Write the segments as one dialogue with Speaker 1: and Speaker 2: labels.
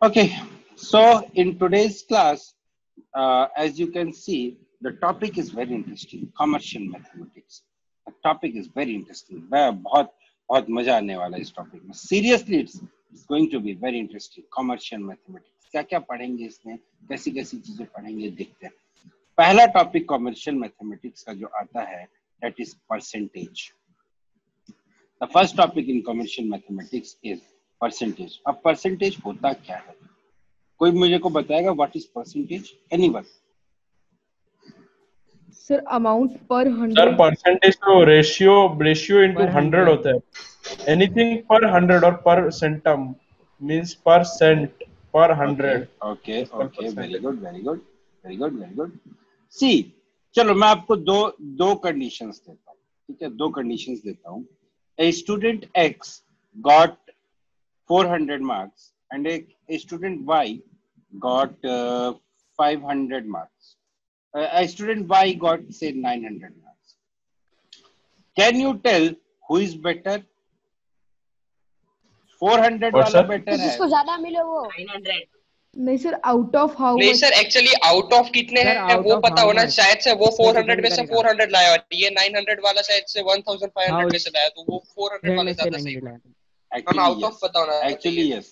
Speaker 1: Okay, so in today's class, as you can see, the topic is very interesting. Commercial mathematics. The topic is very interesting. बहुत बहुत मजा आने वाला है इस टॉपिक में. Seriously, it's going to be very interesting. Commercial mathematics. क्या क्या पढ़ेंगे इसमें? कैसी कैसी चीजें पढ़ेंगे देखते हैं. पहला टॉपिक कॉमर्शियल मैथमेटिक्स का जो आता है, that is percentage. The first topic in commercial mathematics is percentage. अब percentage होता क्या है? कोई मुझे को बताएगा what is percentage? Anyone?
Speaker 2: Sir amount पर
Speaker 3: सर
Speaker 2: 100
Speaker 3: परसेंटेज तो रेशियो इनटू 100 होता है. एनीथिंग पर 100 और पर सेंटम मींस पर cent per 100.
Speaker 1: Okay okay, very good very good very good very good. See, चलो मैं आपको दो कंडीशंस देता हूँ. ठीक है, दो कंडीशंस देता हूँ. A student x got 400 marks and a student Y got 500 marks. A student Y got say 900 marks. Can you tell who is better? 400 वाला बेटर है.
Speaker 4: जिसको ज्यादा मिले वो
Speaker 5: 900.
Speaker 2: नहीं सर, आउट ऑफ हाउ
Speaker 5: नहीं सर, एक्चुअली आउट ऑफ कितने हैं वो पता होना. शायद से वो 400 में से 400 लाया और ये 900 वाला शायद से 1500 में से लाया, तो वो 400 वाले ज्यादा सही है. आउट ऑफ पता होना.
Speaker 1: Actually yes.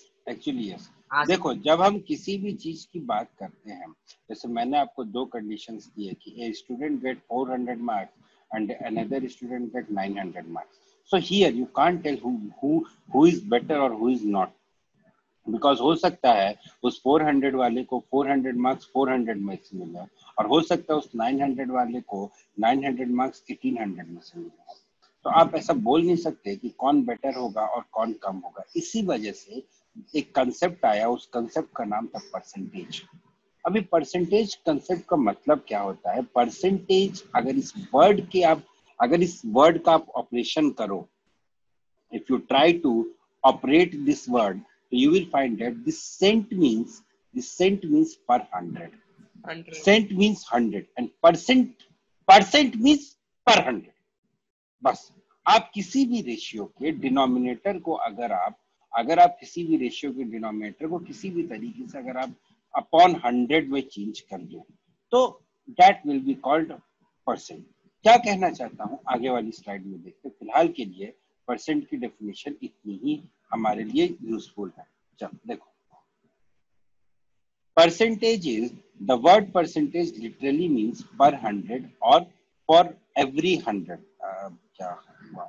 Speaker 1: देखो, जब हम किसी भी चीज की बात करते हैं, जैसे मैंने आपको दो कंडीशंस दिए कि a student get 400 marks and another student get 900 marks. So here you can't tell who is better और हु इज नॉट, बिकॉज हो सकता है उस 400 वाले को 400 मार्क्स 400 में से मिले और हो सकता है उस 900 वाले को 900 मार्क्स 1800 में से मिले. तो आप ऐसा बोल नहीं सकते कि कौन बेटर होगा और कौन कम होगा. इसी वजह से एक कंसेप्ट आया, उस कंसेप्ट का नाम था परसेंटेज. अभी परसेंटेज कंसेप्ट का मतलब क्या होता है? परसेंटेज अगर इस वर्ड का आप ऑपरेशन करो, if you try to operate this word, you will find that this cent means per 100. Cent means 100 and percent means per 100. बस आप किसी भी रेशियो के डिनोमिनेटर को अगर आप किसी भी रेशियो के डिनोमिनेटर को किसी भी तरीके से अगर आप अपॉन 100 में चेंज कर दो तो that will be called percent. क्या कहना चाहता हूं आगे वाली स्लाइड में देखते. फिलहाल के लिए परसेंट की डेफिनेशन इतनी ही हमारे लिए यूजफुल है. चलो देखो, percentage is the word percentage literally means पर 100 और फॉर एवरी 100. क्या हुआ?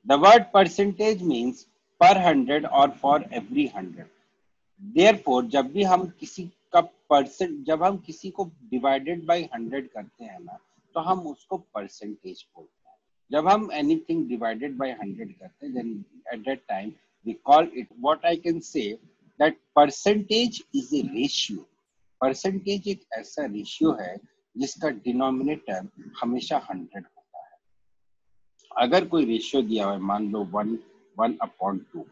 Speaker 1: The word percentage means per 100 or for every 100. Therefore, जब भी हम किसी का जब हम किसी को डिवाइडेड बाय 100 करते हैं ना, तो हम उसको परसेंटेज बोलते हैं. जब हम एनीथिंग डिवाइडेड बाय 100 करते हैं, then at that time we call it, what I can say that percentage is a ratio. Percentage एक ऐसा रेशियो है जिसका डिनोमिनेटर हमेशा 100 होता है. अगर कोई रेशियो दिया हुआ है, मान लो 1/2,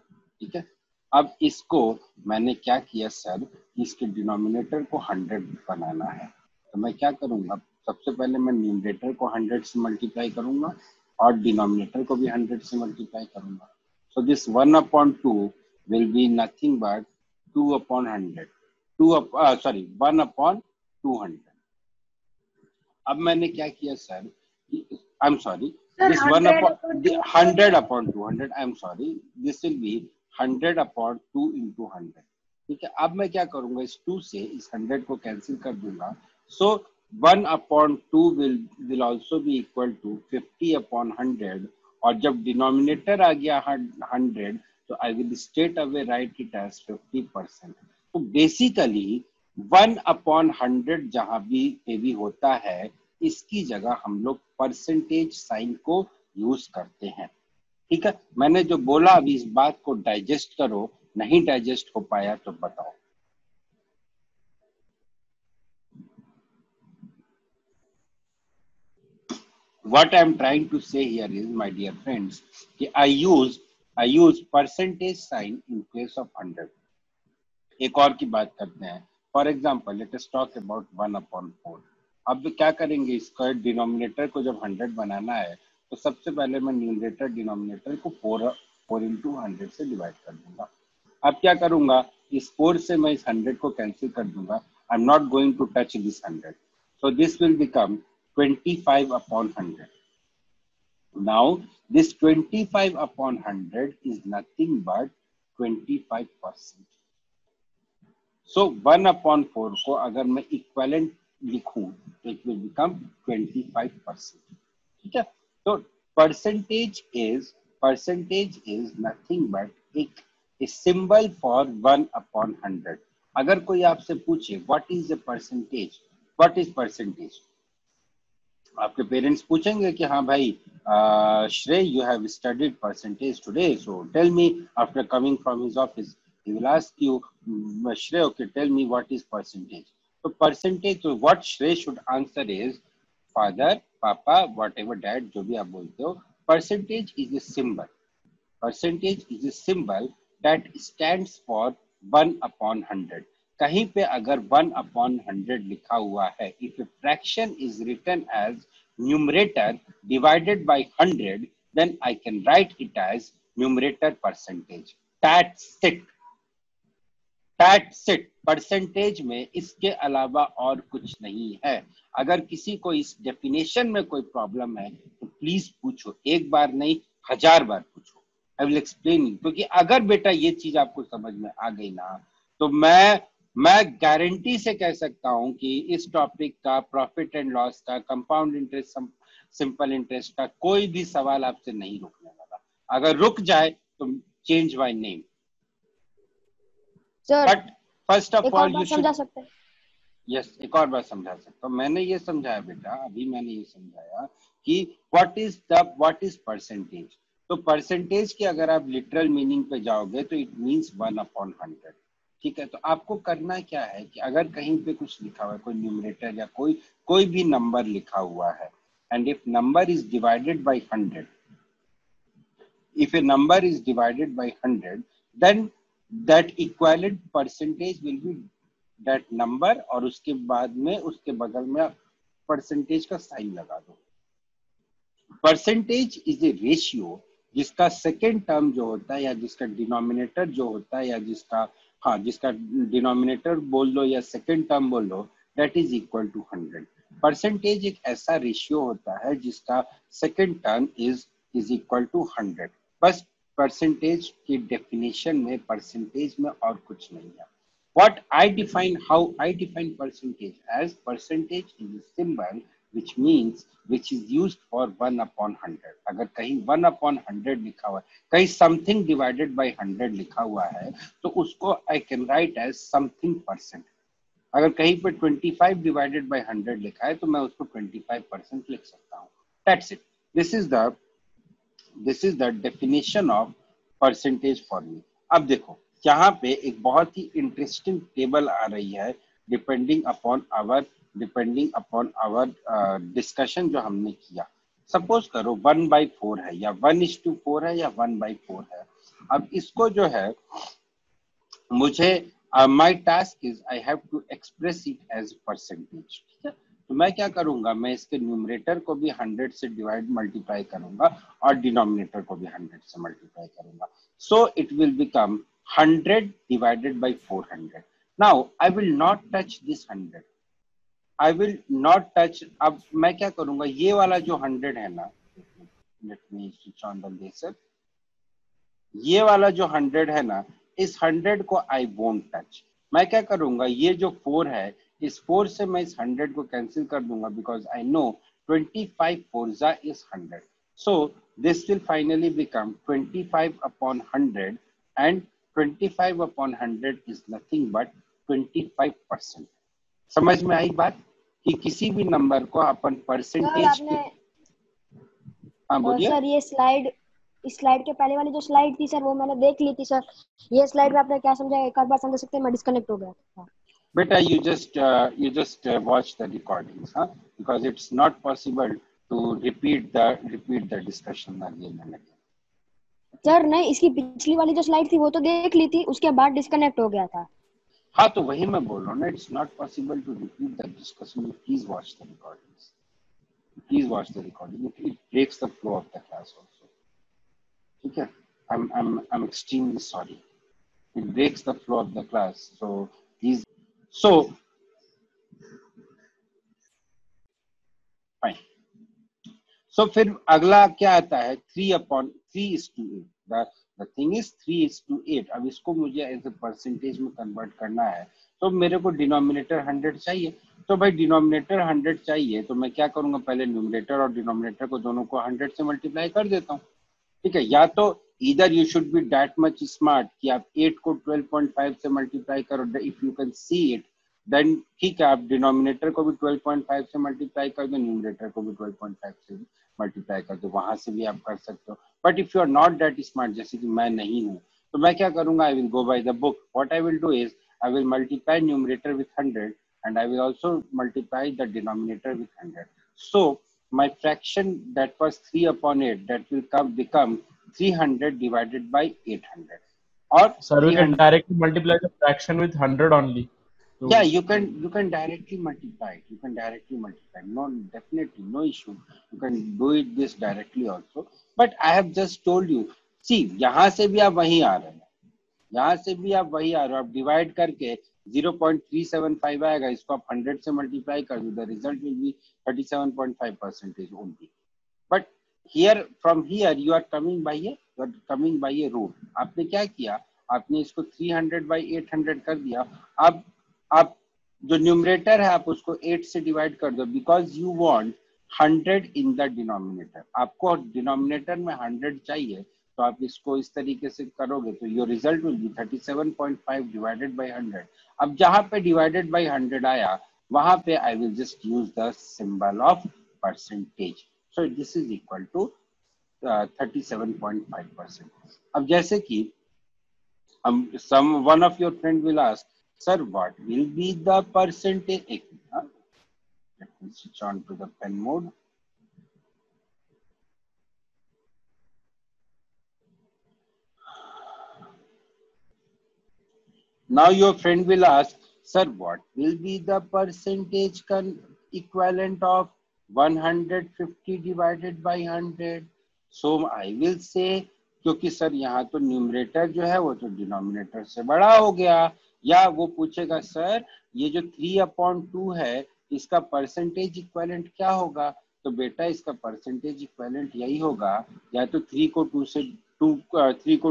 Speaker 1: ठीक है. अब इसको मैंने क्या किया सर, इसके डिनोमिनेटर को 100 बनाना है, तो मैं क्या करूंगा? सबसे पहले मैं न्यूमरेटर को 100 से मल्टीप्लाई करूंगा और डिनोमिनेटर को भी 100 से मल्टीप्लाई करूंगा. So this 1/2 will be nothing but 2/100. 1/200. अब मैंने क्या किया sir, I am sorry, this 100/200, I am sorry, this will be 100/2 into 100. ठीक है. अब मैं क्या करूंगा, इस 2 से इस 100 को कैंसिल कर दूंगा. सो 1/2 will also be equal to 50/100. और जब डिनोमिनेटर आ गया 100, तो I will straight away write it as 50%. तो बेसिकली 1/100 जहां भी होता है, इसकी जगह हम लोग परसेंटेज साइन को यूज करते हैं. ठीक है. मैंने जो बोला अभी इस बात को डाइजेस्ट करो. नहीं डाइजेस्ट हो पाया तो बताओ. What I am trying to say here is, my dear friends, कि I use percentage sign in place of 100. एक और की बात करते हैं. For example, let us talk about 1/4. अब क्या करेंगे, इसका डिनोमिनेटर को जब 100 बनाना है तो सबसे पहले मैं न्यूमरेटर डिनोमिनेटर को 4 into 100 से डिवाइड कर दूंगा। अब क्या करूंगा, इस 4 से मैं इस 100 को कैंसिल कर दूंगा। I am not going to touch this 100, so this will become 25 upon 100. Now this 25 upon 100 is nothing but 25%. So 1 upon 4 को अगर मैं इक्विवेलेंट लिखूं तो it will become 25%. ठीक है, तो percentage is nothing but a symbol for 1 upon 100. अगर कोई आपसे पूछे what is the percentage, what is percentage, आपके पेरेंट्स पूछेंगे कि हाँ भाई Shreya, you have studied percentage today, so tell me after coming from his office, he will ask you, Shreya, okay, tell me what is percentage. So percentage, so what Shreya should answer is father, papa, whatever, dad, जो भी आप बोलते हो, percentage is a symbol. Percentage is a symbol that stands for 1 upon 100. कहीं पे अगर 1 upon 100 लिखा हुआ है, if a fraction is written as numerator divided by 100, then I can write it as numerator percentage. That's it. That's it. Percentage में इसके अलावा और कुछ नहीं है। अगर किसी को इस डेफिनेशन में कोई प्रॉब्लम है तो प्लीज पूछो, एक बार नहीं 1000 बार पूछो। आई विल एक्सप्लेन, क्योंकि अगर बेटा ये चीज आपको समझ में आ गई ना, तो मैं गारंटी से कह सकता हूं कि इस टॉपिक का, प्रॉफिट एंड लॉस का, कंपाउंड इंटरेस्ट, सिंपल इंटरेस्ट का कोई भी सवाल आपसे नहीं रुकने वाला। अगर रुक जाए तो change my name. But first of all you समझा सकते हैं। यस, एक और बात समझा सकता हूँ। मैंने ये समझाया बेटा, अभी मैंने ये समझाया कि व्हाट इज परसेंटेज। तो परसेंटेज की अगर आप लिटरल मीनिंग पे जाओगे तो इट मींस 1 upon 100। ठीक है, तो आपको करना क्या है कि अगर कहीं पे कुछ लिखा हुआ है, कोई न्यूमरेटर या कोई भी नंबर लिखा हुआ है, and if number is divided by 100, if a number is divided by 100, then that equivalent percentage will be that number, और उसके बाद में उसके बगल में परसेंटेज का साइन लगा दो। परसेंटेज इज ए रेशियो जिसका सेकेंड टर्म जो होता है, या जिसका डिनोमिनेटर जो होता है, या जिसका डिनोमिनेटर बोल लो या सेकेंड टर्म बोल लो, that is equal to 100। Percentage एक ऐसा रेशियो होता है जिसका second term is equal to 100। बस परसेंटेज की डेफिनेशन में परसेंटेज में और कुछ नहीं है। How I define percentage as percentage is a symbol which is used for 1 upon 100। अगर कहीं 1 upon 100 लिखा हुआ है, कहीं something divided by 100 लिखा हुआ है, तो उसको I can write as something percent। अगर कहीं पे 25 divided by 100 लिखा है तो मैं उसको 25% लिख सकता हूँ। That's it. This is the definition of percentage for me। अब देखो यहाँ पे एक बहुत ही इंटरेस्टिंग टेबल आ रही है, डिपेंडिंग अपॉन आवर डिस्कशन जो हमने किया। सपोज करो 1/4 है, या 1:4 है, या 1/4 है। अब इसको जो है मुझे my task is I have to express it as percentage. ठीक है, तो मैं क्या करूंगा, मैं इसके न्यूमरेटर को भी 100 से मल्टीप्लाई करूंगा और डिनोमिनेटर को भी 100 से मल्टीप्लाई करूंगा। So it will become 100 divided by 400। Now I will not touch this 100। I will not touch। अब मैं क्या करूंगा, ये वाला जो 100 है ना, let me switch on the laser। ये वाला जो 100 है ना, इस 100 को I won't touch। मैं क्या करूंगा, ये जो 4 है, इस 4 से मैं इस 100 को कैंसिल कर दूंगा, because I know 25 4 is 100। So this will finally become 25 upon 100, and 25 upon 100 is nothing but 25%। समझ में आई बात कि किसी भी नंबर को अपन परसेंटेज के। हाँ बोलिए
Speaker 4: सर। ये स्लाइड के पहले वाली जो स्लाइड थी सर, वो मैंने देख ली थी सर। ये स्लाइड में आपने क्या समझाया, एक और बार समझा सकते हैं? मैं डिस्कनेक्ट हो गया था।
Speaker 1: बेटा you just watch the recordings, huh? Because it's not possible to repeat the discussion again and again।
Speaker 4: Sir नहीं, इसकी पिछली वाली जो स्लाइड थी वो तो देख ली थी, उसके बाद डिस्कनेक्ट हो गया था।
Speaker 1: हाँ तो वही मैं बोल रहा हूँ ना, it's not possible to repeat the discussion, please watch the recordings, please watch the recording, it breaks the flow of the class also, ठीक है। I'm extremely sorry, it breaks the flow of the class, so please, so fine, so फिर अगला क्या आता है 3/3:8, the thing is 3:8, अब इसको मुझे एज ए परसेंटेज में कन्वर्ट करना है, तो मेरे को डिनोमिनेटर 100 चाहिए, तो भाई डिनोमिनेटर 100 चाहिए तो मैं क्या करूंगा, पहले न्यूमरेटर और डिनोमिनेटर को दोनों को 100 से मल्टीप्लाई कर देता हूँ, ठीक है। या तो इधर you should be that much smart कि आप 8 को 12.5 से मल्टीप्लाई करो, if you can see it then ठीक है, आप डिनोमिनेटर को भी 12.5 से मल्टीप्लाई कर दो, न्यूमरेटर को भी 12.5 से मल्टीप्लाई कर दो, वहां से भी आप कर सकते हो। But if you are not that smart, जैसे कि मैं नहीं हूँ, तो मैं क्या करूंगा, I will go by the book, what I will do is I will multiply numerator with 100 and I will also multiply the denominator with 100. So my fraction that was 3/8, that will become 300 divided by 800. Or
Speaker 3: sir, we can directly multiply the fraction with 100 only. So
Speaker 1: yeah, you can directly multiply it. You can directly multiply. No, definitely no issue. You can do it this directly also. But I have just told you. See, यहाँ से भी आप वहीं आ रहे हैं, यहाँ से भी आप वही आ रहे हो, आप डिवाइड करके 0.375 आएगा, इसको आप 100 से मल्टीप्लाई कर दो, the result will be 37.5% only. But here from here you are coming by a rule. आपने क्या किया, आपने इसको 300/800 कर दिया। अब आप जो न्यूमरेटर है आप उसको 8 से डिवाइड कर दो, because you want 100 in the denominator, आपको डिनोमिनेटर में 100 चाहिए, तो आप इसको इस तरीके से करोगे तो your result will be 37.5 divided by 100। अब जहां पे डिवाइडेड बाय 100 आया वहां पे I will just use the symbol of percentage, so this is equal to 37.5%। अब जैसे कि some one of your friend will ask, sir, what will be the percentage? Let me switch on to the pen mode. Now your friend will ask, sir, what will be the percentage equivalent of 150 divided by 100? So I will say, क्योंकि sir यहाँ तो numerator जो है वो तो denominator से बड़ा हो गया, या वो पूछेगा सर ये जो 3/2 है इसका परसेंटेज इक्विवेलेंट क्या होगा, तो बेटा इसका परसेंटेज इक्विवेलेंट यही होगा, या तो 3 को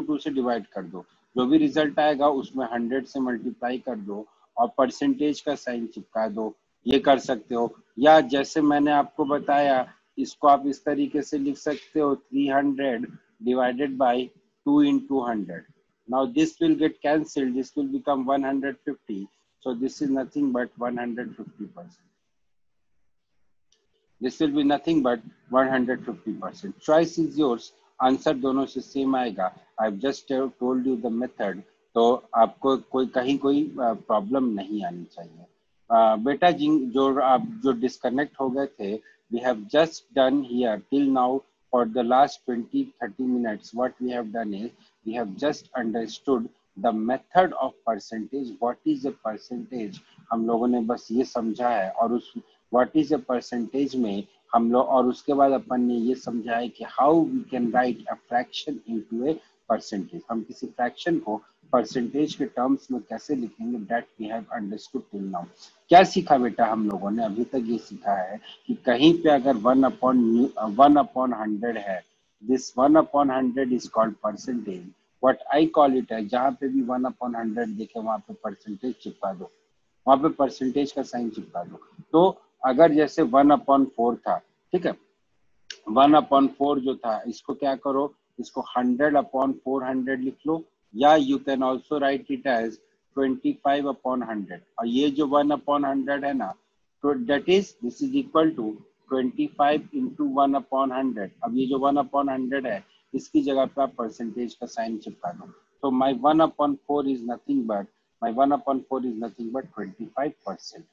Speaker 1: 2 से डिवाइड कर दो, जो भी रिजल्ट आएगा उसमें 100 से मल्टीप्लाई कर दो और परसेंटेज का साइन चिपका दो, ये कर सकते हो। या जैसे मैंने आपको बताया इसको आप इस तरीके से लिख सकते हो 300 divided by 2 into 100. Now this will get cancelled, this will become 150, so this is nothing but 150%. This will be nothing but 150%. Choice is yours, answer दोनों से सेम आएगा। I've just told you the method, तो आपको कहीं कोई problem नहीं आनी चाहिए। बेटा जी जो डिस्कनेक्ट हो गए थे, we have just done here till now for the last 20-30 minutes, what we have done is we have just understood the method of percentage. What is a percentage, हम लोगों ने बस ये समझा है, और उस what is a percentage में हम लोग, और उसके बाद अपन ने ये समझा है कि how we can write a fraction into a percentage, हम किसी फ्रैक्शन को परसेंटेज के टर्म्स में कैसे लिखेंगे, that we have understood till now। क्या सीखा बेटा हम लोगों ने अभी तक? ये सीखा है कि कहीं पे अगर 1/100 है, this 1/100 is called percentage। what I call it है, जहाँ पे भी 1/100 देखे वहां पे परसेंटेज चिपका दो, वहां पे परसेंटेज का साइन चिपका दो। तो अगर जैसे 1/4 था, ठीक है, 1/4 जो था इसको क्या करो, इसको 100/400 लिख लो, या you can also write it as 25/100, और ये जो 1/100 है ना, तो that is this is equal to 25 into 1/100। अब ये जो 1/100 है इसकी जगह पे आप परसेंटेज का साइन चिपका दो, तो my 1/4 is nothing but 25%।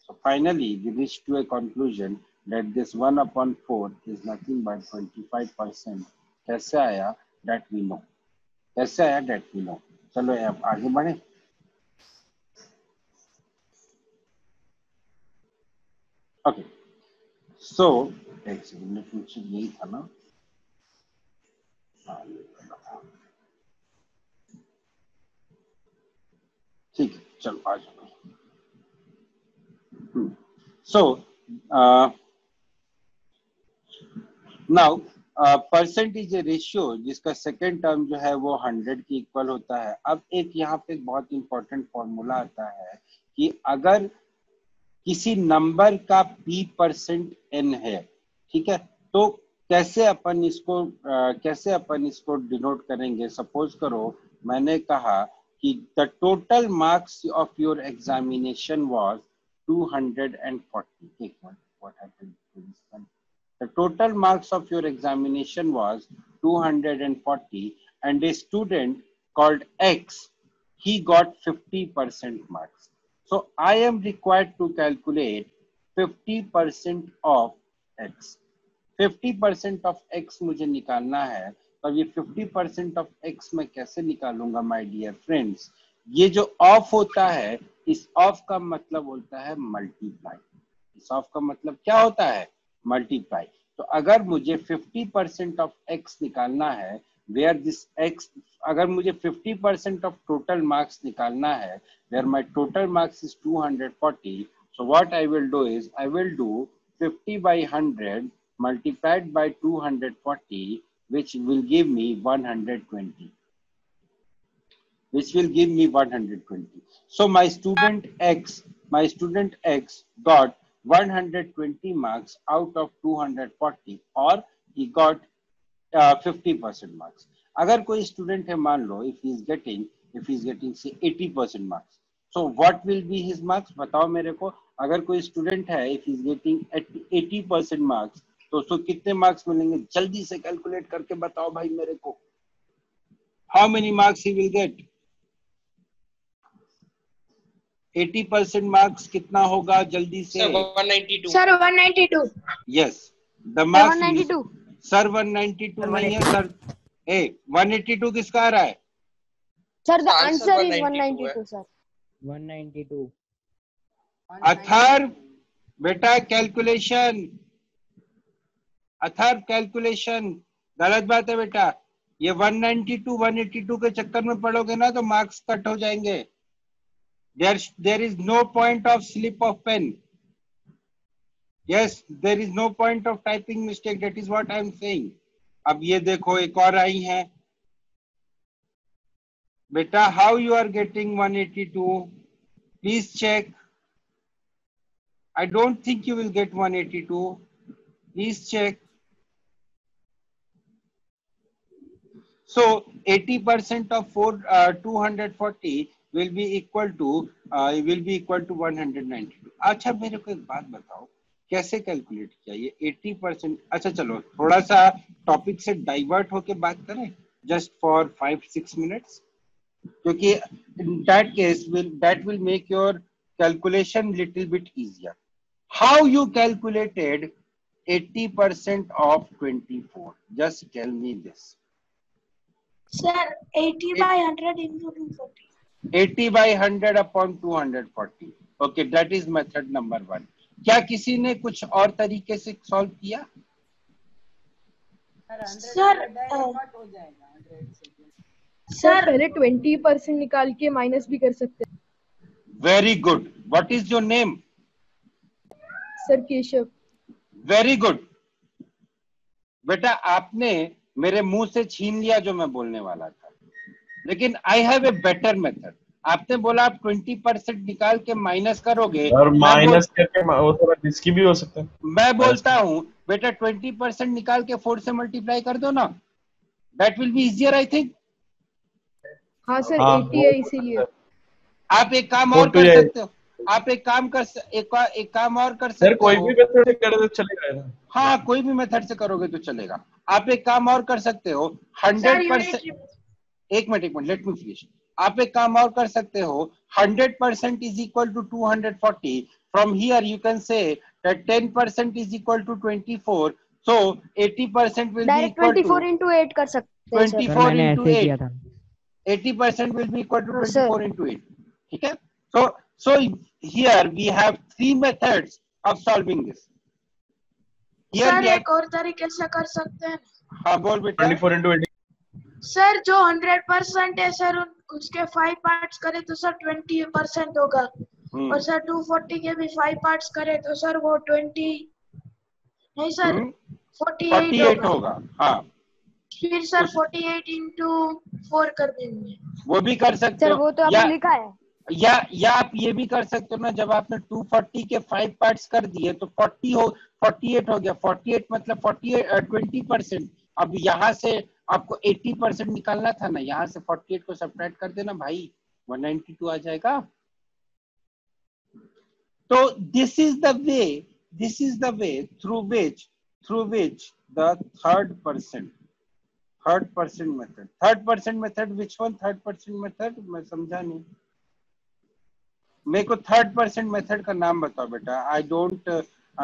Speaker 1: So finally we reach to a conclusion that this 1/4 is nothing but 25%। कैसे आया that we know, कैसे आया that we know। चलो अब आगे बढ़े। ओके सो एक सेकंड यही था ना। ठीक है चलो आ जाओ। सो नाउ परसेंटेज रेशियो जिसका सेकेंड टर्म जो है वो 100 के इक्वल होता है। अब एक यहाँ पे बहुत इंपॉर्टेंट फॉर्मूला आता है कि अगर किसी नंबर का p% n है, ठीक है, तो कैसे अपन इसको डिनोट करेंगे। सपोज करो मैंने कहा कि the total marks of your examination was 240। एक मिनट, what happened to this one? The total marks of your examination was 240 and a student called X, he got 50% marks. So I am required to calculate 50% of X. 50% of X मुझे निकालना है। तो ये 50% of X मैं कैसे निकालूंगा my dear friends? ये जो ऑफ होता है, इस ऑफ का मतलब होता है मल्टीप्लाई। इस ऑफ का मतलब क्या होता है? मल्टीप्लाई। तो अगर मुझे 50% ऑफ x निकालना है, वेयर दिस x, अगर मुझे 50% ऑफ टोटल मार्क्स निकालना है, where my total marks is 240, so what I will do is I will do 50/100 multiplied by 240, which will give me 120. Which will give me 120. So my student X got 120 marks out of 240 or he got 50% marks. अगर कोई student है, मान लो if he is getting say 80% marks, so what will be his marks? बताओ मेरे को। अगर कोई student है if he is getting 80% marks, तो उसको कितने मार्क्स मिलेंगे? जल्दी से कैलकुलेट करके बताओ भाई मेरे को। How many marks he will get? 80% marks कितना होगा? जल्दी से।
Speaker 5: Sir 192।
Speaker 4: Sir 192।
Speaker 1: Yes the marks
Speaker 4: 192।
Speaker 1: Sir 192 नहीं है सर। 182 किसका आ रहा है?
Speaker 4: Sir the answer is 192 sir.
Speaker 6: 192।
Speaker 1: Atharva बेटा कैलकुलेशन गलत बात है बेटा। ये 192 182 के चक्कर में पड़ोगे ना तो मार्क्स कट हो जाएंगे। There is no point of slip of pen. Yes, there is no point of typing mistake. That is what I am saying. अब ये देखो एक और आई है बेटा। How you are getting 182? Please check. I don't think you will get 182. Please check. So 80% of 240 will be equal to 192. अच्छा मेरे को एक बात बताओ, कैसे कैलकुलेट किया ये 80%? अच्छा चलो थोड़ा सा टॉपिक से डाइवर्ट होके बात करें जस्ट फॉर 5-6 मिनट्स, क्योंकि that will make your calculation little bit easier. How you calculated 80% of 24? Just tell me this.
Speaker 7: Sir, 80/100 into 240.
Speaker 1: 80/100 upon 240. Okay, that is method number 1. क्या किसी ने कुछ और तरीके से सॉल्व किया?
Speaker 2: सर पहले 20% निकाल के माइनस भी कर सकते हैं।
Speaker 1: Very good. What is your name?
Speaker 2: Sir Keshav.
Speaker 1: Very good बेटा, आपने मेरे मुंह से छीन लिया जो मैं बोलने वाला था, लेकिन I have a better method. आपने बोला आप 20% निकाल के माइनस करोगे
Speaker 3: और माइनस करके वो थोड़ा रिस्की भी हो सकता है।
Speaker 1: मैं बोलता हूँ बेटा 20% निकाल के 4 से मल्टीप्लाई कर दो ना, that will be easier I think.
Speaker 2: हाँ सर 80 है इसीलिए।
Speaker 1: आप एक काम और कर सकते हो, आप एक काम और कर सकते हो।
Speaker 3: कोई भी मेथड से करे तो चलेगा।
Speaker 1: हाँ कोई भी मेथड से करोगे तो चलेगा। आप एक काम और कर सकते हो 100%। एक मिनट लेट मी फिनिश। आप एक काम और कर सकते हो 100% is equal to 240. From here you can say that 10% is equal to 24. So 80% will be equal to
Speaker 4: 24 into 8 कर सकते हैं।
Speaker 1: 24 into 8. 80% will be equal to 24 into 8. ठीक है? So here we have 3 methods of solving this. Here
Speaker 7: sir
Speaker 1: we have,
Speaker 7: एक और तरीके से कर सकते हैं।
Speaker 1: हाँ बोल बेटा।
Speaker 3: 24 into 80.
Speaker 7: सर जो 100% है सर उसके 5 पार्ट्स करे तो सर 20% होगा। और सर 240 के भी 5 पार्ट्स करे तो सर वो 20 नहीं सर 48 होगा।
Speaker 1: हाँ
Speaker 7: फिर सर 48 into 4 कर देंगे।
Speaker 1: वो भी कर सकते
Speaker 4: सर
Speaker 1: हो,
Speaker 4: वो तो आपने लिखा है।
Speaker 1: या आप ये भी कर सकते हो ना, जब आपने 240 के 5 पार्ट्स कर दिए तो 48 हो गया। 48 मतलब 20%। अब यहाँ से आपको 80% निकालना था ना, यहाँ से 48 को सब्ट्रैक्ट कर देना भाई, 192 आ जाएगा। तो this is the way through which the third person method which one third person method, मैं समझा नहीं। मेरे को थर्ड पर्सन मेथड का नाम बताओ बेटा। I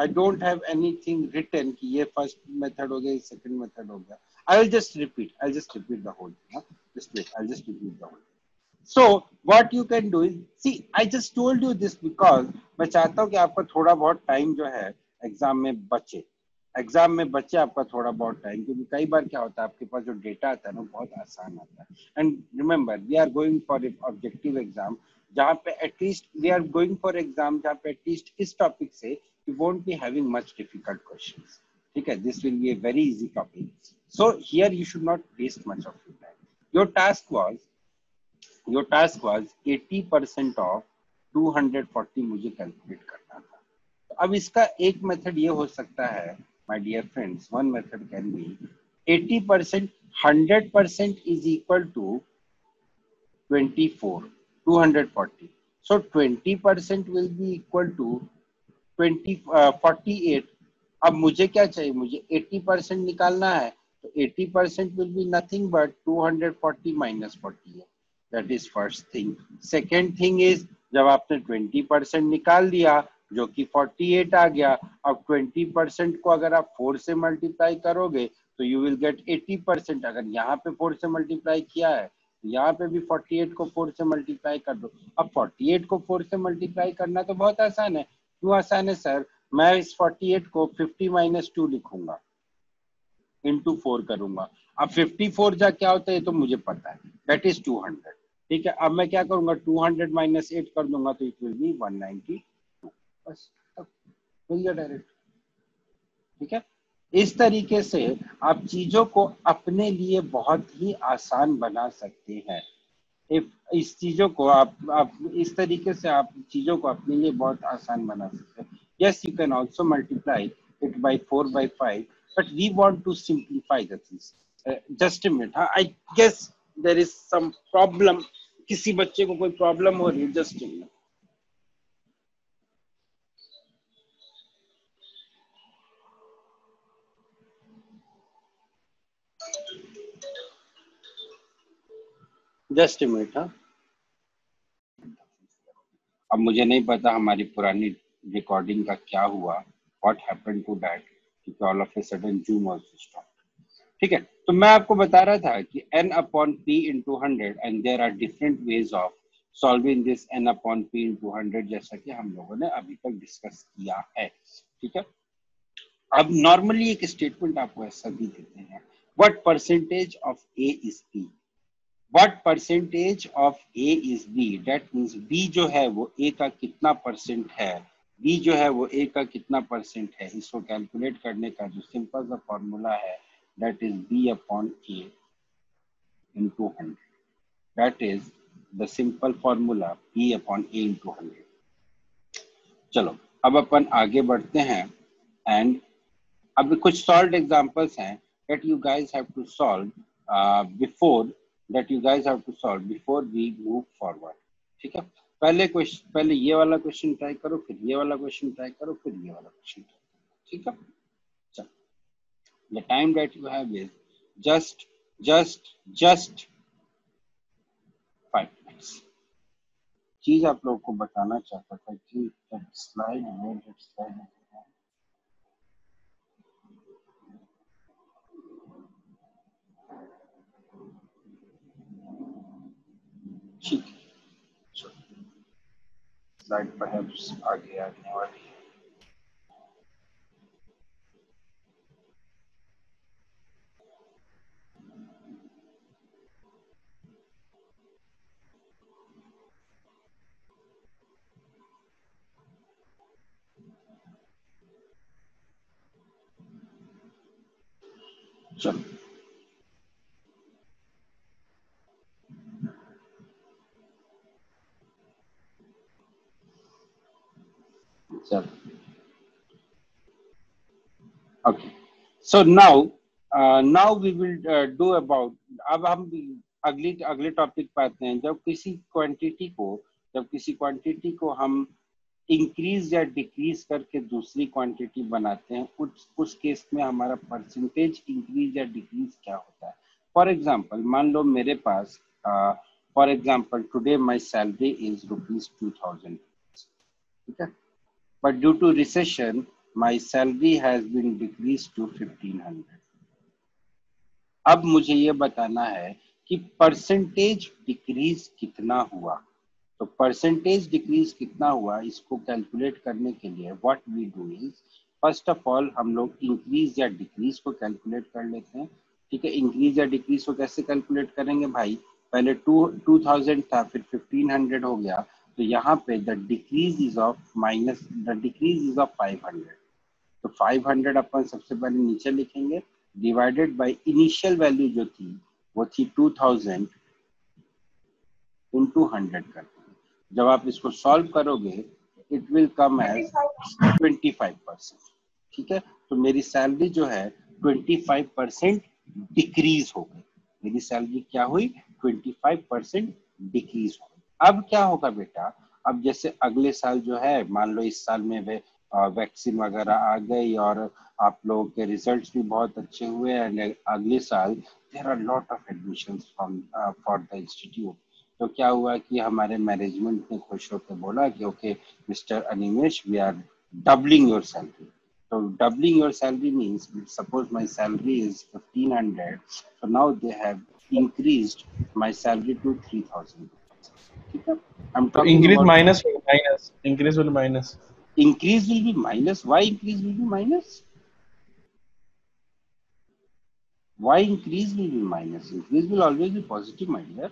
Speaker 1: don't have anything written कि ये फर्स्ट मेथड हो गया, सेकंड मेथड हो गया। I'll just repeat the whole thing. I'll just repeat the whole thing. So what you can do is, see, I just told you this because मैं चाहता हूँ कि आपका थोड़ा बहुत टाइम जो है एग्जाम में बचे आपका थोड़ा बहुत टाइम, क्योंकि कई बार क्या होता है आपके पास जो डेटा आता है ना बहुत आसान आता है। And remember we are going for objective exam, जहाँ पे at least we are going for exam जहाँ पे एटलीस्ट इस टॉपिक से you won't be having much difficult questions. ठीक है, this will be a very easy topic, so here you should not waste much of your time. Your task was 80% of 240 मुझे calculate करना था। तो अब इसका एक मेथड ये हो सकता है my dear friends, one method can be 80%, 100% is equal to 24, 240. So 20% will be equal to 48. अब मुझे क्या चाहिए, मुझे 80% निकालना है, तो 80% will be nothing but 240 minus 48. That is first thing. Second thing is, जब आपने 20% निकाल दिया जो कि 48 आ गया, अब 20% को अगर आप 4 से मल्टीप्लाई करोगे तो यू विल गेट 80%। अगर यहाँ पे 4 से मल्टीप्लाई किया है तो यहाँ पे भी 48 को 4 से मल्टीप्लाई कर दो। अब 48 को 4 से मल्टीप्लाई करना तो बहुत आसान है। क्यों आसान है सर? मैं इस 48 को 50 - 2 लिखूंगा, इंटू 4 करूंगा। अब 54 जा क्या होता है ये तो मुझे पता है, दैट इज 200। ठीक है, अब मैं क्या करूंगा, 200 - 8 कर दूंगा तो इट विल बी 192। बस मिल गया डायरेक्ट। ठीक है, इस तरीके से आप चीजों को अपने लिए बहुत ही आसान बना सकते हैं। इस चीजों को आप इस तरीके से आप चीजों को अपने लिए बहुत आसान बना सकते हैं। Yes, you can also multiply it by 4/5, but we want to simplify the things. Just a minute, I guess there is some problem, किसी बच्चे को कोई प्रॉब्लम हो रही है, just a minute. Just minute. हाँ, अब मुझे नहीं पता हमारी पुरानी रिकॉर्डिंग का क्या हुआ, व्हाट हैपेंड टू दैट, क्योंकि all of a sudden zoom also stop. ठीक है, तो मैं आपको बता रहा था कि n/p into 100 and there are different ways of solving this n/p into 100, जैसा कि हम लोगों ने अभी तक डिस्कस किया है। ठीक है, अब नॉर्मली एक स्टेटमेंट आपको ऐसा भी देते हैं, what percentage of a is b, what percentage of A is B, that means B जो है वो A का कितना परसेंट है, B जो है वो A का कितना परसेंट है। इसको कैलकुलेट करने का जो सिंपल सा फॉर्मूला है, that is B/A into 100. That is the simple formula, B/A into 100. चलो अब अपन आगे बढ़ते हैं, एंड अब कुछ सॉल्व एग्जांपल्स हैं that you guys have to solve before we move forward. ठीक है, पहले ये वाला क्वेश्चन ट्राई करो, फिर ये वाला क्वेश्चन ट्राई करो, फिर ये वाला क्वेश्चन ट्राई करो। ठीक है, चलो, the time that you have is just 5 minutes. चीज आप लोगों को बताना चाहता था कि स्लाइड ठीक है, स्लाइड perhaps आगे आने वाली है। चलो चलो okay, so now we will do about, अब हम अगले टॉपिक पे आते हैं। जब किसी क्वांटिटी को हम इंक्रीज या डिक्रीज करके दूसरी क्वांटिटी बनाते हैं, उस केस में हमारा परसेंटेज इंक्रीज या डिक्रीज क्या होता है। फॉर एग्जांपल, मान लो मेरे पास for example today my salary is ₹2000, ठीक है, but due to recession my salary has been decreased to 1500। अब मुझे ये बताना है कि परसेंटेज डिक्रीज कितना हुआ। तो परसेंटेज डिक्रीज कितना हुआ, इसको कैलकुलेट करने के लिए what we do is, first of all हम लोग इंक्रीज या डिक्रीज को कैलकुलेट कर लेते हैं। ठीक है, इंक्रीज या डिक्रीज को कैसे कैलकुलेट करेंगे भाई, पहले 2000 था, फिर 1500 हो गया, तो यहाँ पे द डिक्रीज इज ऑफ 500। तो 500 अपन सबसे पहले नीचे लिखेंगे, डिवाइडेड बाय इनिशियल वैल्यू जो थी वो थी 2000 into 100 करते हैं। जब आप इसको सॉल्व करोगे इट विल कम एज 25%। ठीक है, तो मेरी सैलरी जो है 25% डिक्रीज हो गई। मेरी सैलरी क्या हुई, 25% डिक्रीज हो गई। अब क्या होगा बेटा, अब जैसे अगले साल जो है, मान लो इस साल में वे वैक्सीन वगैरह आ गई और आप लोगों के रिजल्ट्स भी बहुत अच्छे हुए हैं, अगले साल there are lot of admissions from for the institute. तो क्या हुआ कि हमारे मैनेजमेंट ने खुश होकर बोला कि okay mister Animesh, we are doubling your salary. तो doubling your salary means, suppose my salary is 1500, so now they have increased my salary to 3000। ठीक है, I'm talking
Speaker 3: increase
Speaker 1: about
Speaker 3: minus increase will minus.
Speaker 1: Increase will be minus. Why increase will be minus? Why increase will be minus? Increase will always be positive, my dear.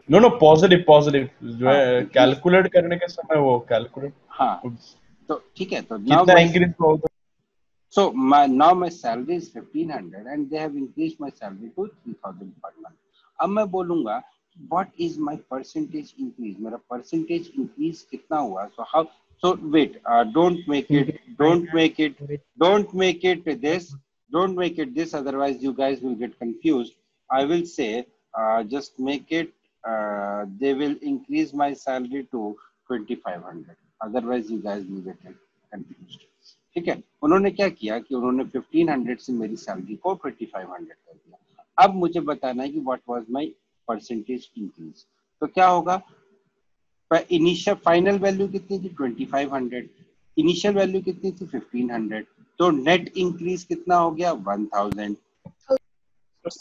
Speaker 3: No, positive जो है calculate करने के समय वो calculate.
Speaker 1: हाँ, तो ठीक है, तो
Speaker 3: कितना इंक्रीज होगा।
Speaker 1: So now my salary is 1500 and they have increased my salary to 3000 per month. अब मैं बोलूंगा what is my percentage increase, मेरा percentage increase कितना हुआ। So wait, don't make it this, otherwise you guys will get confused. I will say just make it they will increase my salary to 2500, otherwise you guys will get confused। ठीक है, उन्होंने क्या किया कि उन्होंने 1500 से मेरी सैलरी को 2500 कर दिया। अब मुझे बताना है कि what was my percentage increase. तो क्या होगा, इनिशियल फाइनल वैल्यू कितनी थी 2500, इनिशियल वैल्यू कितनी थी 1500, तो नेट इंक्रीज कितना हो गया 1000,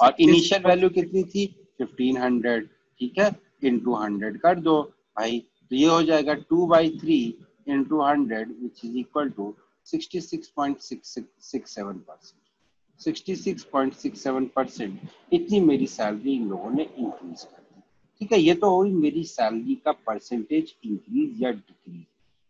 Speaker 1: और इनिशियल वैल्यू कितनी थी 1500। ठीक है, इनटू 100 कर दो भाई, तो ये हो जाएगा 2/3 into 100 which is equal to 66.67%। 66.67% इतनी मेरी सैलरी इन लोगों ने इंक्रीज कर दी। ठीक है, ये तो हुई मेरी सैलरी का परसेंटेज इंक्रीज या डिक्रीज।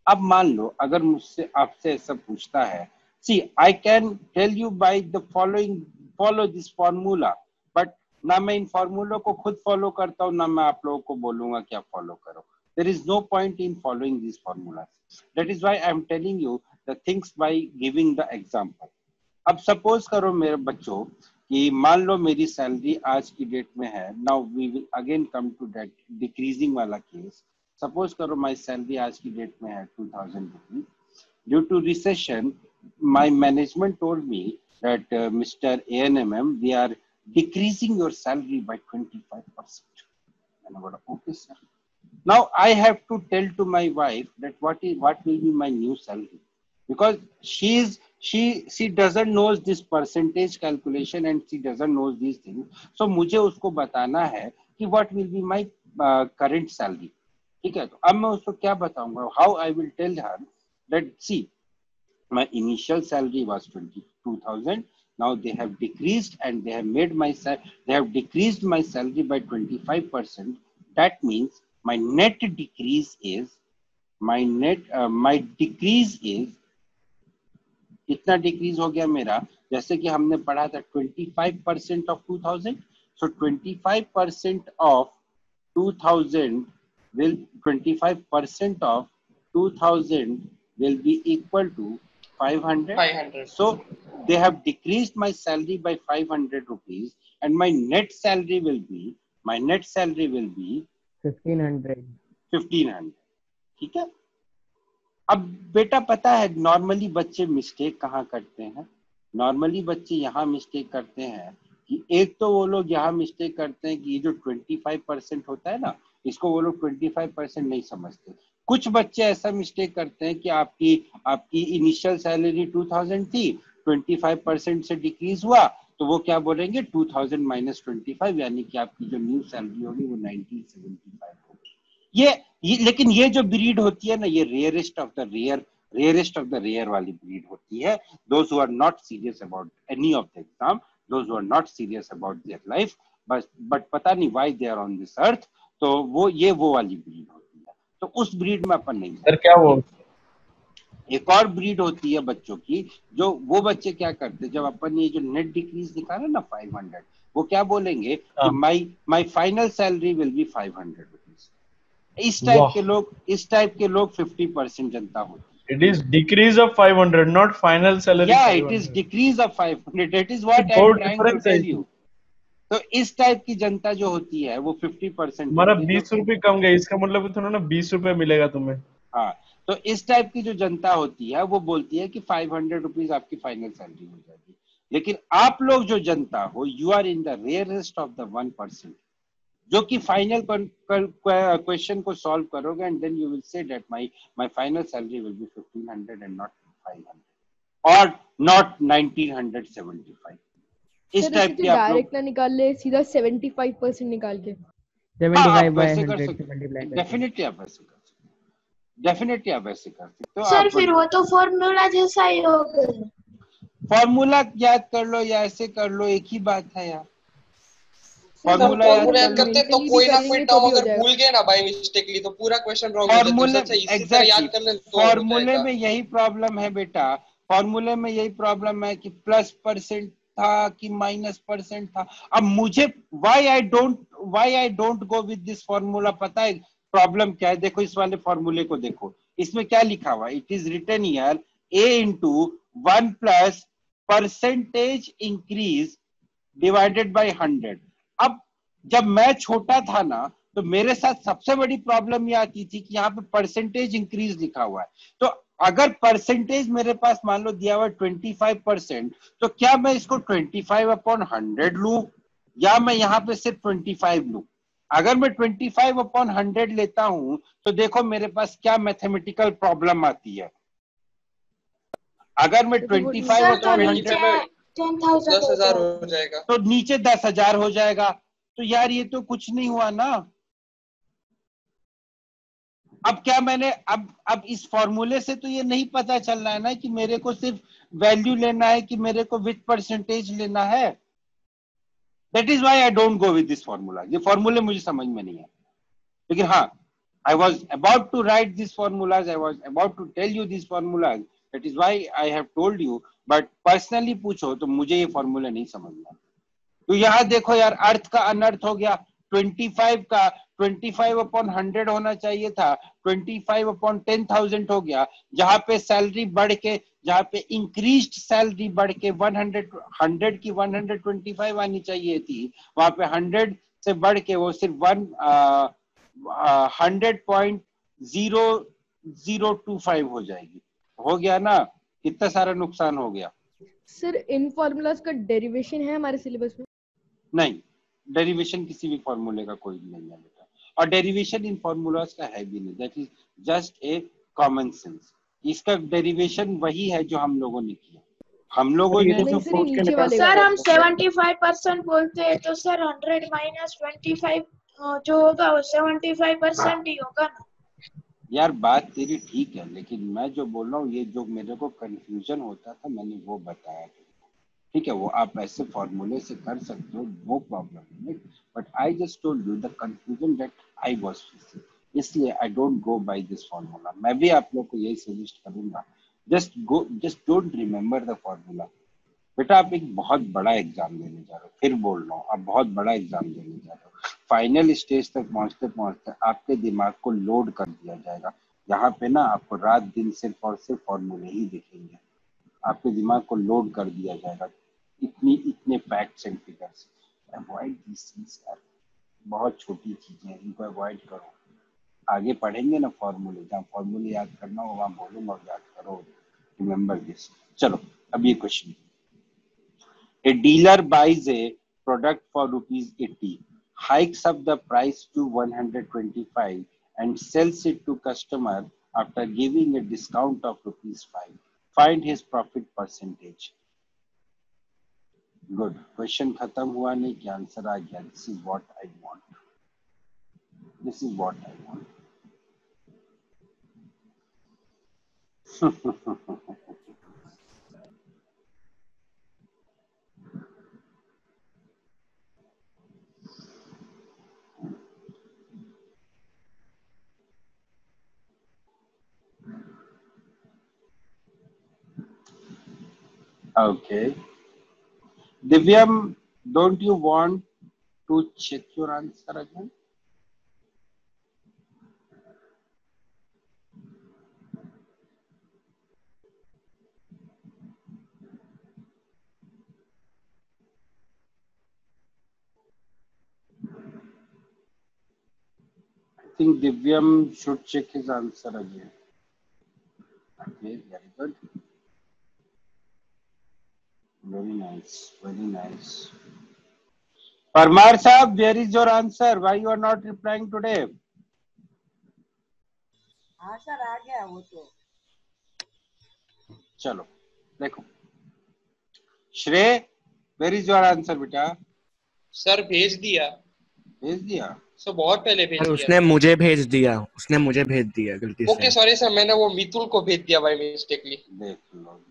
Speaker 1: अब मान लो अगर मुझसे आपसे ऐसा पूछता है, see I can tell you by the following, follow this formula, but ना मैं इन फॉर्मूलों को खुद फॉलो करता हूँ, ना मैं आप लोगों को बोलूंगा क्या फॉलो करो। There is no point in following these formulas. That is why I am telling you the things by giving the example. अब सपोज करो मेरे बच्चों कि मान लो मेरी सैलरी आज की डेट में है, now we will again come to that decreasing वाला केस। सपोज करो माय सैलरी आज की डेट में है 2000 rupees. Due to recession, my management told me that Mr. ANMM, we are decreasing your salary by 25%. And I was okay, sir. Now I have to tell to my wife that what will be my new salary, because she doesn't knows this percentage calculation and she doesn't knows these things. So मुझे उसको बताना है कि what will be my current salary। ठीक है, तो अब मैं उसको क्या बताऊंगा, how I will tell her that see my initial salary was 22,000, now they have decreased and they have decreased my salary by 25%। that means my decrease is इतना decrease हो गया मेरा जैसे कि हमने पढ़ा था 25% of 2000, so 25% of 2000 will 25% of 2000 will be equal to 500.
Speaker 5: 500.
Speaker 1: So they have decreased my salary by 500 rupees, and my net salary will be
Speaker 6: 1500.
Speaker 1: ठीक है. अब बेटा पता है नॉर्मली बच्चे मिस्टेक कहाँ करते हैं? नॉर्मली बच्चे यहाँ मिस्टेक करते हैं कि एक तो वो लोग यहाँ मिस्टेक करते हैं कि ये जो 25% होता है ना, इसको वो लोग 25% नहीं समझते. कुछ बच्चे ऐसा मिस्टेक करते हैं कि आपकी इनिशियल सैलरी 2000 थी, 25% से डिक्रीज हुआ, तो वो क्या बोलेंगे 2000 माइनस 25, यानी कि आपकी जो न्यू सैलरी होगी वो 1975 होगी. ये लेकिन ये जो ब्रीड होती है ना, ये रेयरेस्ट ऑफ द रेयर वाली ब्रीड होती है. Those who are not serious about any of the exam, those who are not serious about their life, but पता नहीं why they are on this earth, तो वो वाली ब्रीड होती है. तो उस ब्रीड में अपन नहीं.
Speaker 3: सर क्या वो
Speaker 1: एक और ब्रीड होती है बच्चों की, जो वो बच्चे क्या करते हैं, जब अपन ये जो नेट डिक्रीज निकाला ना 500, वो क्या बोलेंगे कि my final salary will B 500 rupees. इस टाइप के लोग 50% जनता होती है.
Speaker 3: It is decrease of 500, not final salary.
Speaker 1: Yeah, it is decrease of 500. That is what I am trying to tell you. तो इस टाइप की जनता जो होती है वो 50%.
Speaker 3: हमारा 20 रुपए कम गया, इसका मतलब थोड़ा ना 20 रुपए मिलेगा तुम्हें.
Speaker 1: हाँ, तो इस टाइप की जो जनता होती है वो बोलती है कि 500 रुपीज आपकी फाइनल सैलरी हो जाएगी. लेकिन आप लोग जो जनता हो, you are in the rarest of the 1%, जो कि फाइनल क्वेश्चन को सॉल्व करोगे, and then you will say that my final salary will be 1500 and not 500 और नॉट 1975. इस टाइप की आप
Speaker 2: डायरेक्ट ना निकाल ले, सीधा 75% निकाल के
Speaker 6: 75 by 100 मल्टीप्लाई.
Speaker 1: डेफिनेटली आप ऐसे कर सकते हो. डेफिनेटली आप ऐसे कर सकते हो.
Speaker 7: सर फिर वो तो फॉर्मूला जैसा ही हो गया.
Speaker 1: फॉर्मूला याद कर लो या ऐसे कर लो, एक ही बात है यार.
Speaker 5: फॉर्मूला याद करते तो कोई ना कोई टर्म अगर भूल गए ना बाय मिस्टेकली तो पूरा क्वेश्चन रॉन्ग हो जाता है. इसी याद कर ले.
Speaker 1: फॉर्मूले में यही प्रॉब्लम है बेटा, फॉर्मूले में यही प्रॉब्लम है कि प्लस परसेंट था कि माइनस परसेंट था. अब मुझे why I don't go with this formula, पता है प्रॉब्लम क्या है? देखो इस वाले फॉर्मूले को देखो, इसमें क्या लिखा हुआ है? It is written here a into 1 plus percentage increase divided by 100. अब जब मैं छोटा था ना, तो मेरे साथ सबसे बड़ी प्रॉब्लम ये आती थी कि यहाँ पे परसेंटेज इंक्रीज लिखा हुआ है. तो अगर परसेंटेज मेरे पास मान लो दिया हुआ 25%, तो क्या मैं इसको 25/100 लूं या मैं यहाँ पे सिर्फ 25 लूं? अगर मैं 25/100 लेता हूं तो देखो मेरे पास क्या मैथमेटिकल प्रॉब्लम आती है. अगर मैं 25/100
Speaker 5: 10,000 हो जाएगा,
Speaker 1: तो नीचे 10,000 हो जाएगा. तो यार ये तो कुछ नहीं हुआ ना. अब क्या मैंने अब इस फॉर्मूले से तो ये नहीं पता चल रहा है ना कि मेरे को सिर्फ वैल्यू लेना है कि मेरे को विथ परसेंटेज लेना है. That is why I don't go with this formula. ये फॉर्मूले मुझे समझ में नहीं है. लेकिन हाँ, I was about to write these formulas, I was about to tell you these formulas. That is why I have told you. But personally पूछो तो मुझे ये फॉर्मूला नहीं समझना. तो यहाँ देखो यार, अर्थ का अनर्थ हो गया. 25 का 25/100 होना चाहिए था, 25/10,000 हो गया. जहाँ पे सैलरी बढ़ के, जहाँ पे इंक्रीज्ड सैलरी बढ़ के 100 की 125 आनी चाहिए थी, वहां पे 100 से बढ़ के वो सिर्फ 100.0025 हो जाएगी. हो गया ना, कितना सारा नुकसान हो गया.
Speaker 2: सर इन फॉर्मूलाज का डेरिवेशन है हमारे सिलेबस में?
Speaker 1: नहीं, डेरिवेशन किसी भी फॉर्मूले का कोई भी नहीं है बेटा, और डेरिवेशन इन फॉर्मूलाज का है भी नहीं. That is just a common sense. इसका डेरिवेशन वही है जो हम लोगों ने किया. हम लोगों ने जो
Speaker 7: सर हम 75% बोलते हैं तो सर 100 माइनस 25 जो होगा वो 75% ही होगा ना.
Speaker 1: यार बात तेरी ठीक है, लेकिन मैं जो बोल रहा हूँ, ये जो मेरे को कंफ्यूजन होता था मैंने वो बताया. ठीक है, वो आप ऐसे फॉर्मूले से कर सकते हो, no problem. But I just told you the confusion that I was facing, इसलिए I don't go by this formula. मैं भी आप लोग को यही सजेस्ट करूंगा, just don't remember the formula. बेटा आप एक बहुत बड़ा एग्जाम देने जा रहे हो, फिर बोल रहा हूँ आप बहुत बड़ा एग्जाम देने जा रहे हो। फाइनल स्टेज तक पहुंचते पहुंचते आपके दिमाग को लोड कर दिया जाएगा। यहाँ पे ना आपको रात दिन सिर्फ और सिर्फ फॉर्मूले ही दिखेंगे, आपके दिमाग को लोड कर दिया जाएगा इतने facts and figures. Avoid this things यार, बहुत छोटी चीजें हैं, इनको अवॉइड करो। आगे पढ़ेंगे ना फॉर्मूले, जहाँ फॉर्मूले याद करना हो वहां बोलूंगा और याद करो, रिमेम्बर दिस। चलो अब ये question, a dealer buys a product for ₹80, hikes up the price to 125 and sells it to customer after giving a discount of ₹5. Find his profit percentage. Good. Question खत्म हुआ नहीं कि आंसर आ गया। This is what I want. This is what I want. Okay. Divyam, don't you want to check your answer again? I think Divyam should check his answer again. Okay, very good. Very nice, very nice. Parmar Saab, where is your answer? Why you are not replying today?
Speaker 8: हाँ sir आ गया वो तो।
Speaker 1: चलो देखो, श्रेय, where is your answer बेटा?
Speaker 5: Sir भेज दिया।
Speaker 1: भेज दिया?
Speaker 5: सर बहुत पहले भेज दिया।
Speaker 9: उसने मुझे भेज दिया, गलती से।
Speaker 5: ओके सॉरी सर, मैंने वो मितुल को भेज दिया बाय मिस्टेकली।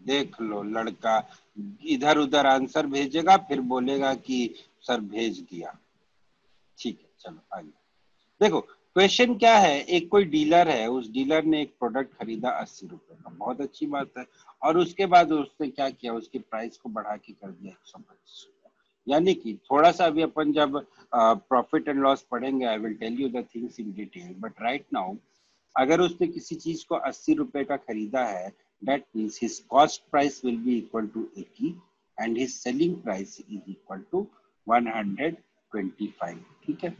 Speaker 1: देख लो लड़का इधर उधर आंसर भेजेगा फिर बोलेगा कि सर भेज दिया। ठीक है चलो आगे देखो। क्वेश्चन क्या है, एक कोई डीलर है, उस डीलर ने एक प्रोडक्ट खरीदा 80 रुपए का, बहुत अच्छी बात है, और उसके बाद उसने क्या किया, उसकी प्राइस को बढ़ा के कर दिया 125 रुपए। यानी कि थोड़ा सा अभी अपन जब प्रॉफिट एंड लॉस पढ़ेंगे I will tell you the things in detail, but right now अगर उसने किसी चीज को 80 रुपए का खरीदा है, that means his cost price will be equal to 80 and his selling price is equal to 125। ठीक है,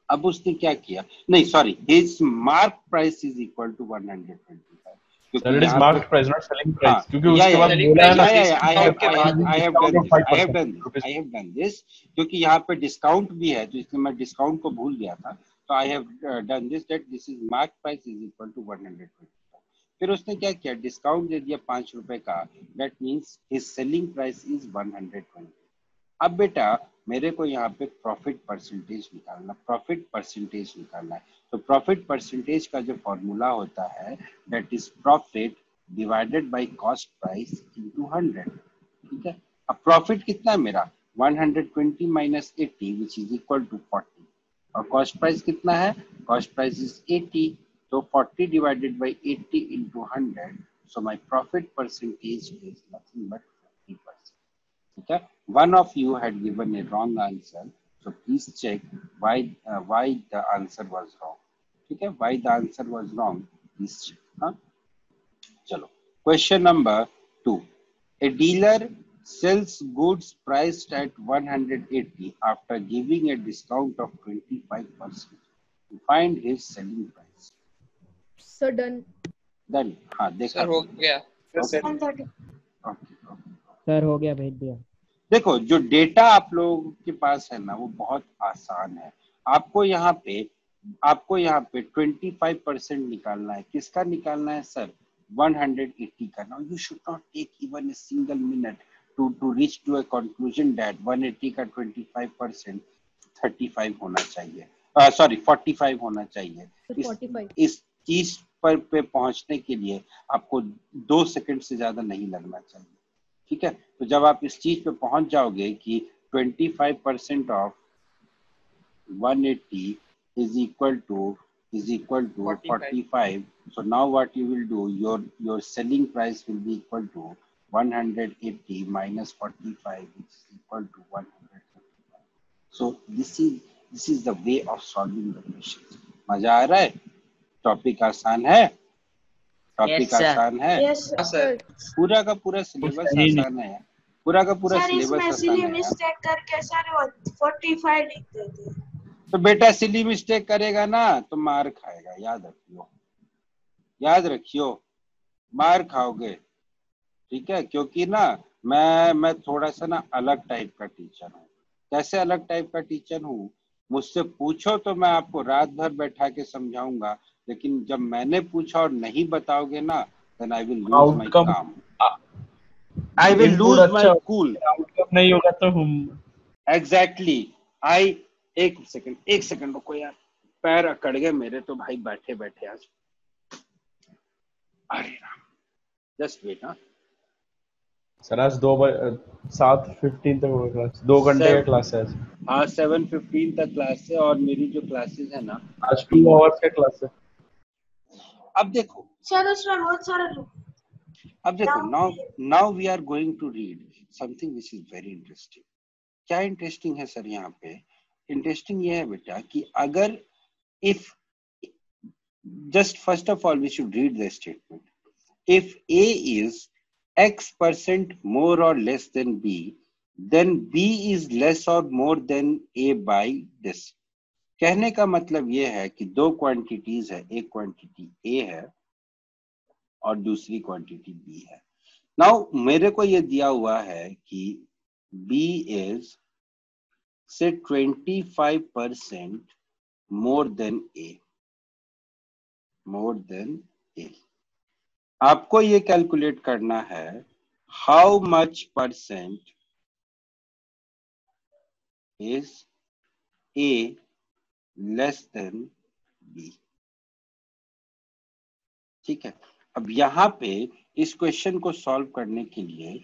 Speaker 1: अब उसने क्या किया, नहीं sorry, his mark price is equal to 125।
Speaker 3: Sir, it is marked price, not selling price. क्योंकि उसके बाद बोला है ना,
Speaker 1: I have done this, क्योंकि यहाँ पे डिस्काउंट भी है, तो इसलिए मैं डिस्काउंट को भूल गया था, तो I have done this that this is mark price is equal to 125। फिर उसने क्या किया, डिस्काउंट दे दिया 5 रुपए का, that means his selling price is 120। अब बेटा मेरे को यहाँ पे प्रॉफिट परसेंटेज निकालना है, तो प्रॉफिट परसेंटेज का जो फॉर्मूला होता है that is profit divided by cost price into 100। ठीक है, अब प्रॉफिट कितना है मेरा 120 minus 80 which is equal to 40, और कॉस्ट प्राइस कितना है, कॉस्ट प्राइस इज 80, तो 40 divided by 80 into 100, so my profit percentage is nothing but 50%। Okay, one of you had given a wrong answer, so please check why the answer was wrong. Okay, why the answer was wrong, please check. Huh? Chalo, question number 2. A dealer sells goods priced at 180 after giving a discount of 25%. To find his selling price.
Speaker 2: So done.
Speaker 1: Done. हाँ देखा।
Speaker 5: Sir हो गया।
Speaker 6: Sir हो गया, भेज दिया।
Speaker 1: देखो जो डेटा आप लोगों के पास है ना वो बहुत आसान है। आपको यहाँ पे 25% निकालना है। किसका निकालना है सर? 180 का। Now you should not take even a single minute to reach to a conclusion that 180 का 25% 35 होना चाहिए, सॉरी 45 होना चाहिए। इस चीज पे पहुंचने के लिए आपको 2 सेकंड से ज्यादा नहीं लगना चाहिए। ठीक है, तो जब आप इस चीज पे पहुंच जाओगे कि 25% of 180 is equal to 45, so now what you will do, your selling price will be equal to 180 minus 45 is equal to 155. So this is the way of solving the question. मजा आ रहा है? टॉपिक आसान है? Topic आसान है?
Speaker 7: Yes sir.
Speaker 1: पूरा का पूरा सिलेबस आसान है। पूरा का पूरा सिलेबस आसान है।
Speaker 7: मिस्टेक करके सर वो 45 लिख देते।
Speaker 1: तो बेटा सिली मिस्टेक करेगा ना तो मार खाएगा, याद रखियो मार खाओगे, ठीक है? क्योंकि ना मैं थोड़ा सा ना अलग टाइप का टीचर हूँ। कैसे अलग टाइप का टीचर हूँ? मुझसे पूछो तो मैं आपको रात भर बैठा के समझाऊंगा, लेकिन जब मैंने पूछा और नहीं बताओगे ना, then I will lose my calm. I will lose my cool.
Speaker 3: Outcome नहीं होगा तो हम
Speaker 1: Exactly. एक सेकंड रुको यार, पैर अकड़ गए मेरे तो भाई बैठे बैठे आज। अरे राम, जस्ट वेट। हाँ
Speaker 3: सर आज 7:15 तक होगा क्लास, 2 घंटे का क्लास है आज।
Speaker 1: हाँ 7:15 तक क्लास है और मेरी जो क्लासेस है ना
Speaker 3: आज 2 आवर्स का क्लास है।
Speaker 1: अब देखो
Speaker 7: सर उसमें बहुत सारे लोग।
Speaker 1: अब देखो now we are going to read something which is very interesting. क्या इंटरेस्टिंग है सर यहाँ पे? इंटरेस्टिंग ये है बेटा कि अगर if just first of all we should read the statement. If A is X% more or less than B, then B is less or more than A by this. कहने का मतलब ये है कि दो क्वांटिटीज है, एक क्वांटिटी A है और दूसरी क्वांटिटी B है। नाउ मेरे को ये दिया हुआ है कि B is say 25% more than A. आपको ये कैलकुलेट करना है how much percent is A less than B। ठीक है, अब यहाँ पे इस क्वेश्चन को सॉल्व करने के लिए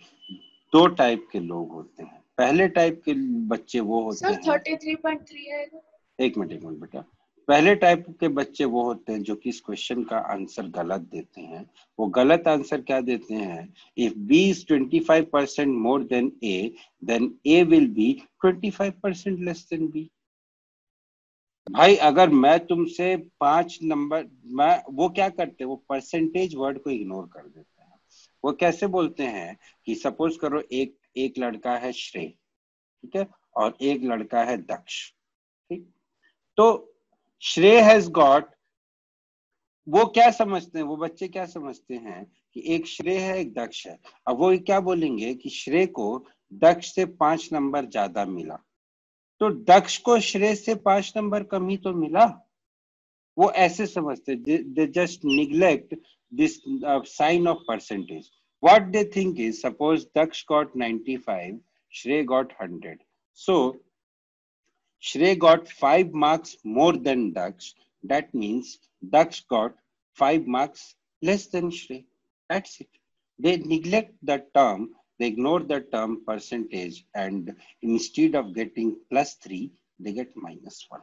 Speaker 1: दो टाइप के लोग होते हैं। पहले टाइप के बच्चे वो होते हैं,
Speaker 7: 33.3 है। एक मिनट
Speaker 1: बेटा। पहले टाइप के बच्चे वो होते हैं जो कि इस क्वेश्चन का आंसर गलत देते हैं। वो गलत आंसर क्या देते हैं? If B is 25% more than A, then A will be 25% less than B। भाई अगर मैं तुमसे 5 नंबर, वो क्या करते हैं, वो परसेंटेज वर्ड को इग्नोर कर देते हैं। वो कैसे बोलते हैं कि सपोज करो एक लड़का है श्रेय, ठीक है, और एक लड़का है दक्ष, ठीक। तो श्रेय हैज गॉट, वो क्या समझते हैं, वो बच्चे क्या समझते हैं कि एक श्रेय है एक दक्ष है। अब वो क्या बोलेंगे कि श्रेय को दक्ष से 5 नंबर ज्यादा मिला, तो दक्ष को श्रेय से 5 नंबर कम ही तो मिला। वो ऐसे समझते, they just neglect this sign of percentage. What they think is, suppose Daksh got 95, Shreya got 100, सो Shreya got 5 marks more than Daksh. That means Daksh got 5 marks less than Shreya. That's it. They neglect the term, they ignore the term percentage, and instead of getting +3, they get -1.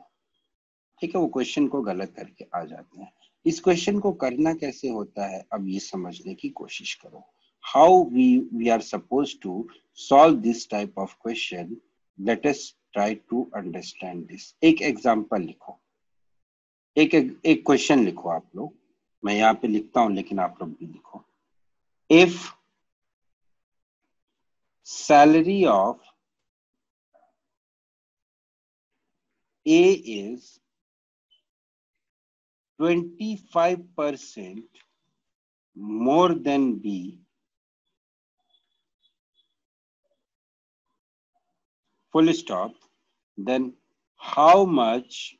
Speaker 1: ठीक है, वो question को गलत करके आ जाते हैं। इस question को करना कैसे होता है, अब ये समझने की कोशिश करो। How we are supposed to solve this type of question? Let us try to understand this. एक एग्जाम्पल लिखो, एक क्वेश्चन लिखो आप लोग। मैं यहाँ पे लिखता हूं लेकिन आप लोग भी लिखो। If salary of A is 25% more than B, full stop, then how much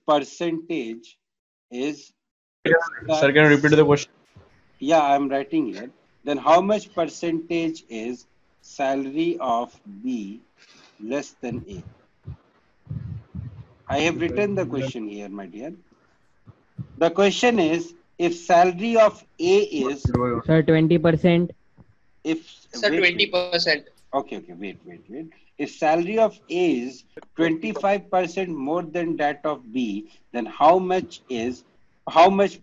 Speaker 1: percentage is
Speaker 3: Sir, can you repeat the question?
Speaker 1: Yeah, I am writing here. Then how much percentage is salary of B less than A? I have written the question here, my dear. The question is, if salary of A is
Speaker 6: Sir 20%.
Speaker 1: If
Speaker 5: Sir 20%.
Speaker 1: Okay, wait. if salary of A is 25% more than that of B, then how much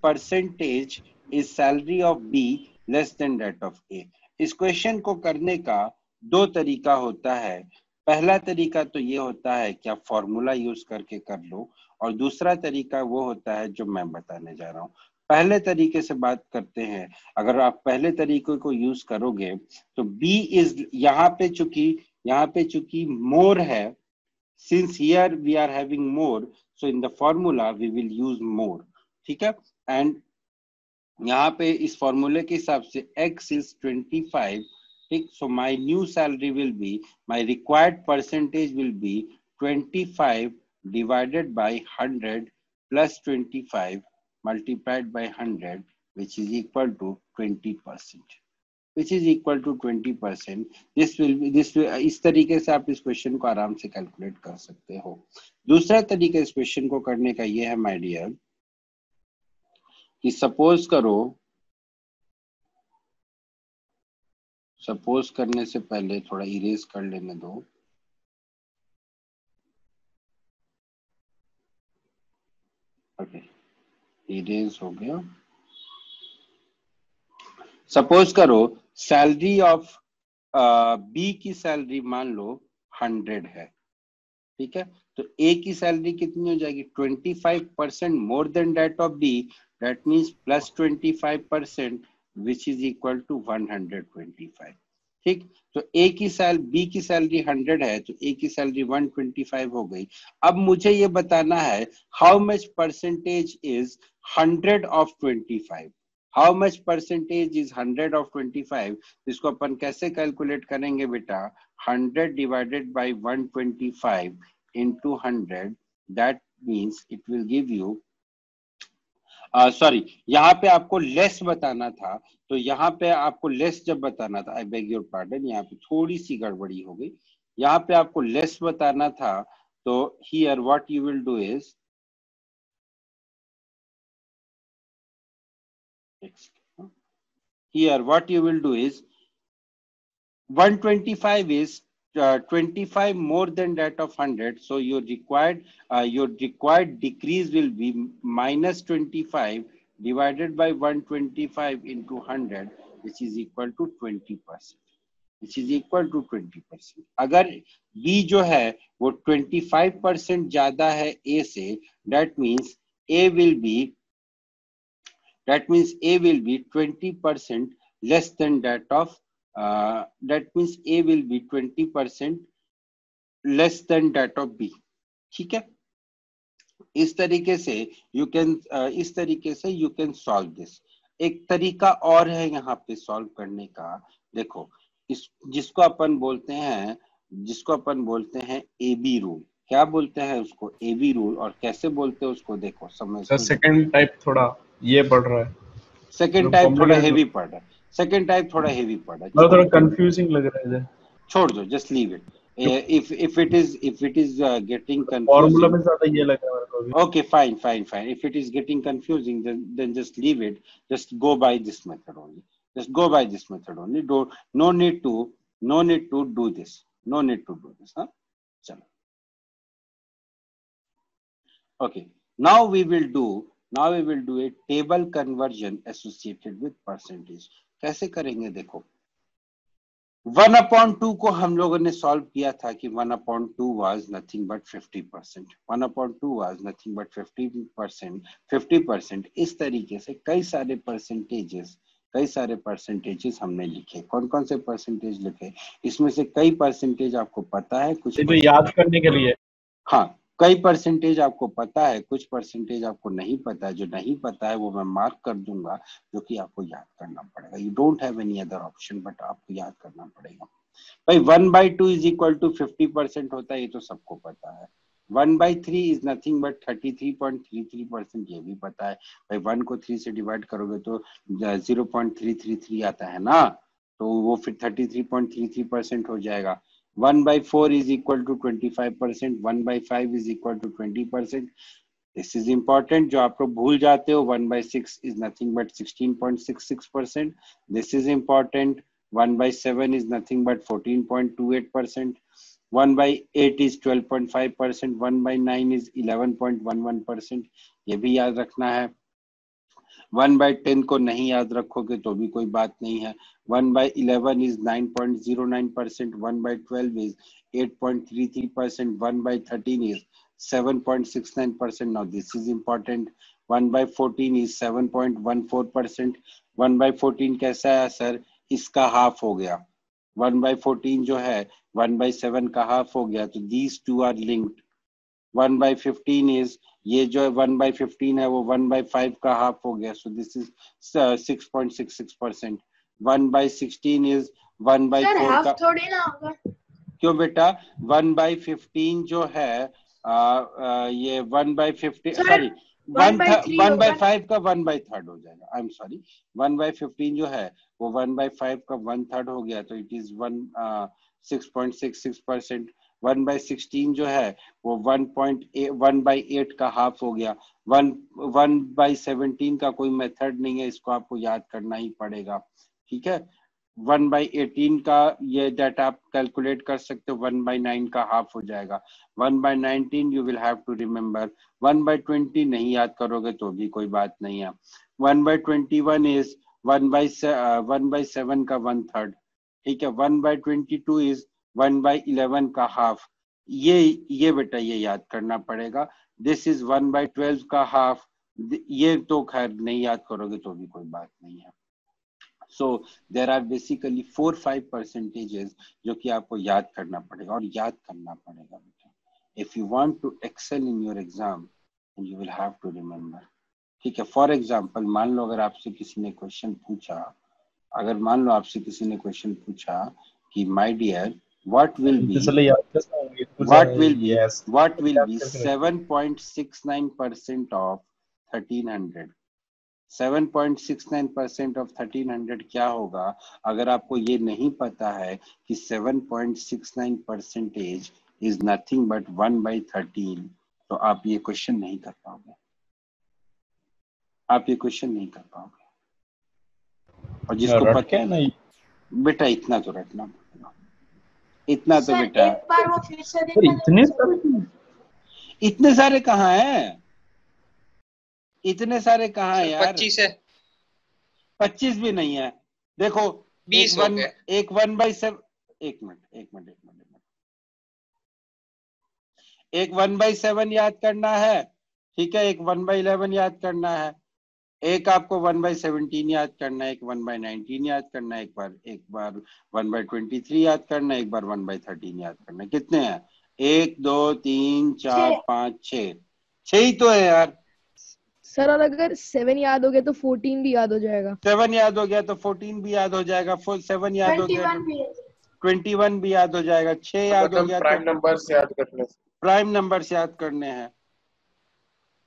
Speaker 1: percentage is salary of B less than that of A? इस question को करने का दो तरीका होता है। पहला तरीका तो ये होता है कि आप फॉर्मूला यूज करके कर लो, और दूसरा तरीका वो होता है जो मैं बताने जा रहा हूँ। पहले तरीके से बात करते हैं। अगर आप पहले तरीके को यूज करोगे तो B इज यहाँ पे चूंकि मोर है, since here we are having more, so in the formula we will use more, ठीक है। एंड यहाँ पे इस फॉर्मूले के हिसाब से x is 25, ठीक। so my new salary will be, my required percentage will be 25 divided by 100 plus 25 multiplied by 100, which is equal to 20%, which is equal to 20%. this will इस तरीके से आप इस क्वेश्चन को आराम से कैलकुलेट कर सकते हो। दूसरा तरीका इस क्वेश्चन को करने का ये है माय डियर, कि सपोज करने से पहले थोड़ा इरेज कर लेने दो। ओके, इरेज हो गया। सपोज करो सैलरी ऑफ बी की सैलरी मान लो 100 है, ठीक है। तो ए की सैलरी कितनी हो जाएगी? 25% more than that of B, that means plus 25%, which is equal to 125, ठीक। तो बी की सैलरी 100 है, तो ए की सैलरी 125 हो गई। अब मुझे ये बताना है how much percentage is 100 of 25, how much percentage is 100 of 25। इसको अपन कैसे कैलकुलेट करेंगे बेटा? 100 divided by 125 into 100, that means it will give you sorry, यहाँ पे आपको लेस बताना था, तो यहाँ पे आपको लेस जब बताना था, आई बेग योर पार्डन, यहाँ पे थोड़ी सी गड़बड़ी हो गई। यहाँ पे आपको लेस बताना था, तो here what you will do is, here what you will do is 125 is 25 more than that of 100, so your required decrease will be minus 25 divided by 125 into 100, which is equal to 20%, which is equal to 20%। अगर B जो है वो 25% ज्यादा है A से, that means A will be 20% less than that of that means A will be 20% less than that of B, ठीक है। इस तरीके से you can solve this। एक तरीका और है यहाँ पे सॉल्व करने का। देखो, जिसको अपन बोलते हैं AB रूल। क्या बोलते हैं उसको? AB rule. और कैसे बोलते हैं उसको देखो, समझ।
Speaker 3: सेकंड टाइप थोड़ा ये पढ़ रहा है,
Speaker 1: सेकंड टाइप थोड़ा हेवी पढ़ रहा है, थोड़ा
Speaker 3: कंफ्यूजिंग लग रहा है।
Speaker 1: छोड़ दो, just leave it. if it is getting confusing,
Speaker 3: formula में ज्यादा ये लग रहा है मेरे को भी।
Speaker 1: Okay, fine. If it is getting confusing, then just leave it. Just go by this method only. No need to do this. Huh? Chalo. Okay. Now we will do a table conversion associated with percentage. कैसे करेंगे देखो। 1/2 को हम लोगों ने solve किया था कि 1/2 was nothing but 50%. 1/2 was nothing but 50%। इस तरीके से कई सारे परसेंटेजेस हमने लिखे। कौन से परसेंटेज लिखे? इसमें से कई परसेंटेज आपको पता है, कुछ
Speaker 3: तो याद करने के लिए।
Speaker 1: हाँ, कई परसेंटेज आपको पता है, कुछ परसेंटेज आपको नहीं पता है। जो नहीं पता है वो मैं मार्क कर दूंगा, जो कि आपको याद करना पड़ेगा। You don't have any other option, but आपको याद करना पड़ेगा। भाई 1/2 इज इक्वल टू 50% होता है, ये तो सबको पता है। 1/3 इज नथिंग बट 33.33%, ये भी पता है। भाई 1 को 3 से डिवाइड करोगे तो 0.333 आता है ना, तो वो फिर 33.33% हो जाएगा। 1/4 is equal to 25%, 1/5 is equal to 20%. This is important, जो आप लोग भूल जाते हो। 1/6 is nothing but 16.66%. This is important. 1/7 is nothing but 14.28%. 1/8 is 12.5%, 1/9 is 11.11%, ये भी याद रखना है। 1/10 को नहीं याद रखोगे तो भी कोई बात नहीं है। 1/11 is 9.09%, 1/12 is 8.33%, 1/13 is 7.69%. Now this is important. 1/14 is 7.14%. 1/14 कैसा है सर? इसका हाफ हो गया। 1/14 जो है 1/7 का हाफ हो गया, तो these two are linked. 1/15 is, ये जो है 1/15 है वो 1/5 का हाफ हो गया, so this is 6.66%. 1/16 is 1/4 का,
Speaker 7: थोड़ी ना होगा।
Speaker 1: क्यों बेटा? 1/15 जो है ये 1/15 सॉरी 1/5 का 1/3 हो जाएगा। आई एम सॉरी, 1/15 जो है वो 1/5 का 1/3 हो गया, तो इट इज 6.66%। 1/16 जो है वो 1/8 का हाफ हो गया। 1/17 का कोई मेथड नहीं है, इसको आपको याद करना ही पड़ेगा, ठीक है। 1/18 का ये डाटा आप कैलकुलेट कर सकते हो, 1/9 का हाफ हो जाएगा। 1/19 you will have to remember. 1/20 नहीं याद करोगे तो भी कोई बात नहीं है। 1/21 इज 1/7 का 1/3, ठीक है। 1/22 इज 1/11 का हाफ। ये बेटा ये याद करना पड़ेगा। दिस इज 1/12 का हाफ। ये तो खैर नहीं याद करोगे तो भी कोई बात नहीं है। So there are basically 4-5 percentages जो कि आपको याद करना पड़ेगा, और याद करना पड़ेगा बेटा। If you want to excel in your exam, you will have to remember, ठीक है। फॉर एग्जाम्पल मान लो अगर आपसे किसी ने क्वेश्चन पूछा, कि my dear what will be 7.69% of 1300? 7.69% of 1300 क्या होगा? अगर आपको ये नहीं पता है कि 7.69% is nothing but 1/13, तो आप ये क्वेश्चन नहीं कर पाओगे। और जिसको पता है नहीं बेटा, इतना तो रटना पड़ेगा, इतना तो बेटा।
Speaker 7: एक बार वो फिर से
Speaker 1: इतने सारे कहाँ हैं? इतने सारे कहाँ हैं यार?
Speaker 5: 25 है।
Speaker 1: 25 भी नहीं है। देखो
Speaker 5: 20 हो गए।
Speaker 1: एक 1/7, एक मिनट, एक 1/7 याद करना है, ठीक है। एक 1/11 याद करना है, एक आपको 1/17 याद करना है, एक 1/19 याद करना है, एक बार 1/23 याद करना है, एक बार 1/13 याद करना है। कितने हैं? 1 2 3 4 5 6 ही तो है यार।
Speaker 2: सर और अगर 7 याद हो गया तो 14 भी याद हो जाएगा।
Speaker 1: 7 याद हो गया तो 14 भी याद हो जाएगा। 7 याद हो गया तो 21 भी याद हो जाएगा। 6 याद हो गया तो प्राइम नंबर्स याद करने हैं।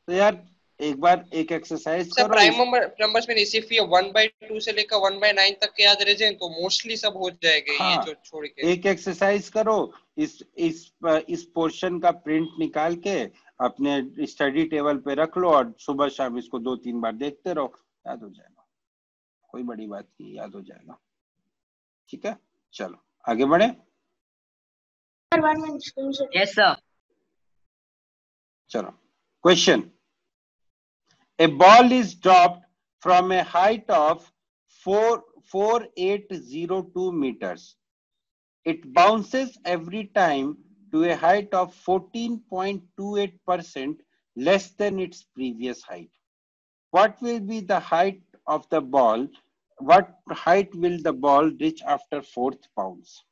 Speaker 1: तो यार एक बार एक एक्सरसाइज करो।
Speaker 5: प्राइम नंबर्स में सिर्फ ये 1/2 से लेकर 1/9 तक के याद रह जाए तो मोस्टली सब हो जाएगा। हाँ, ये जो छोड़ के
Speaker 1: एक एक्सरसाइज करो, इस पोर्शन का प्रिंट निकाल के अपने स्टडी टेबल पे रख लो और सुबह शाम इसको 2-3 बार देखते रहो, याद हो जाएगा। कोई बड़ी बात नहीं, याद हो जाएगा, ठीक है। चलो आगे बढ़े।
Speaker 6: Yes sir.
Speaker 1: चलो question. A ball is dropped from a height of 4802 meters. It bounces every time to a height of 14.28% less than its previous height. What will be the height of the ball? What height will the ball reach after 4th bounce?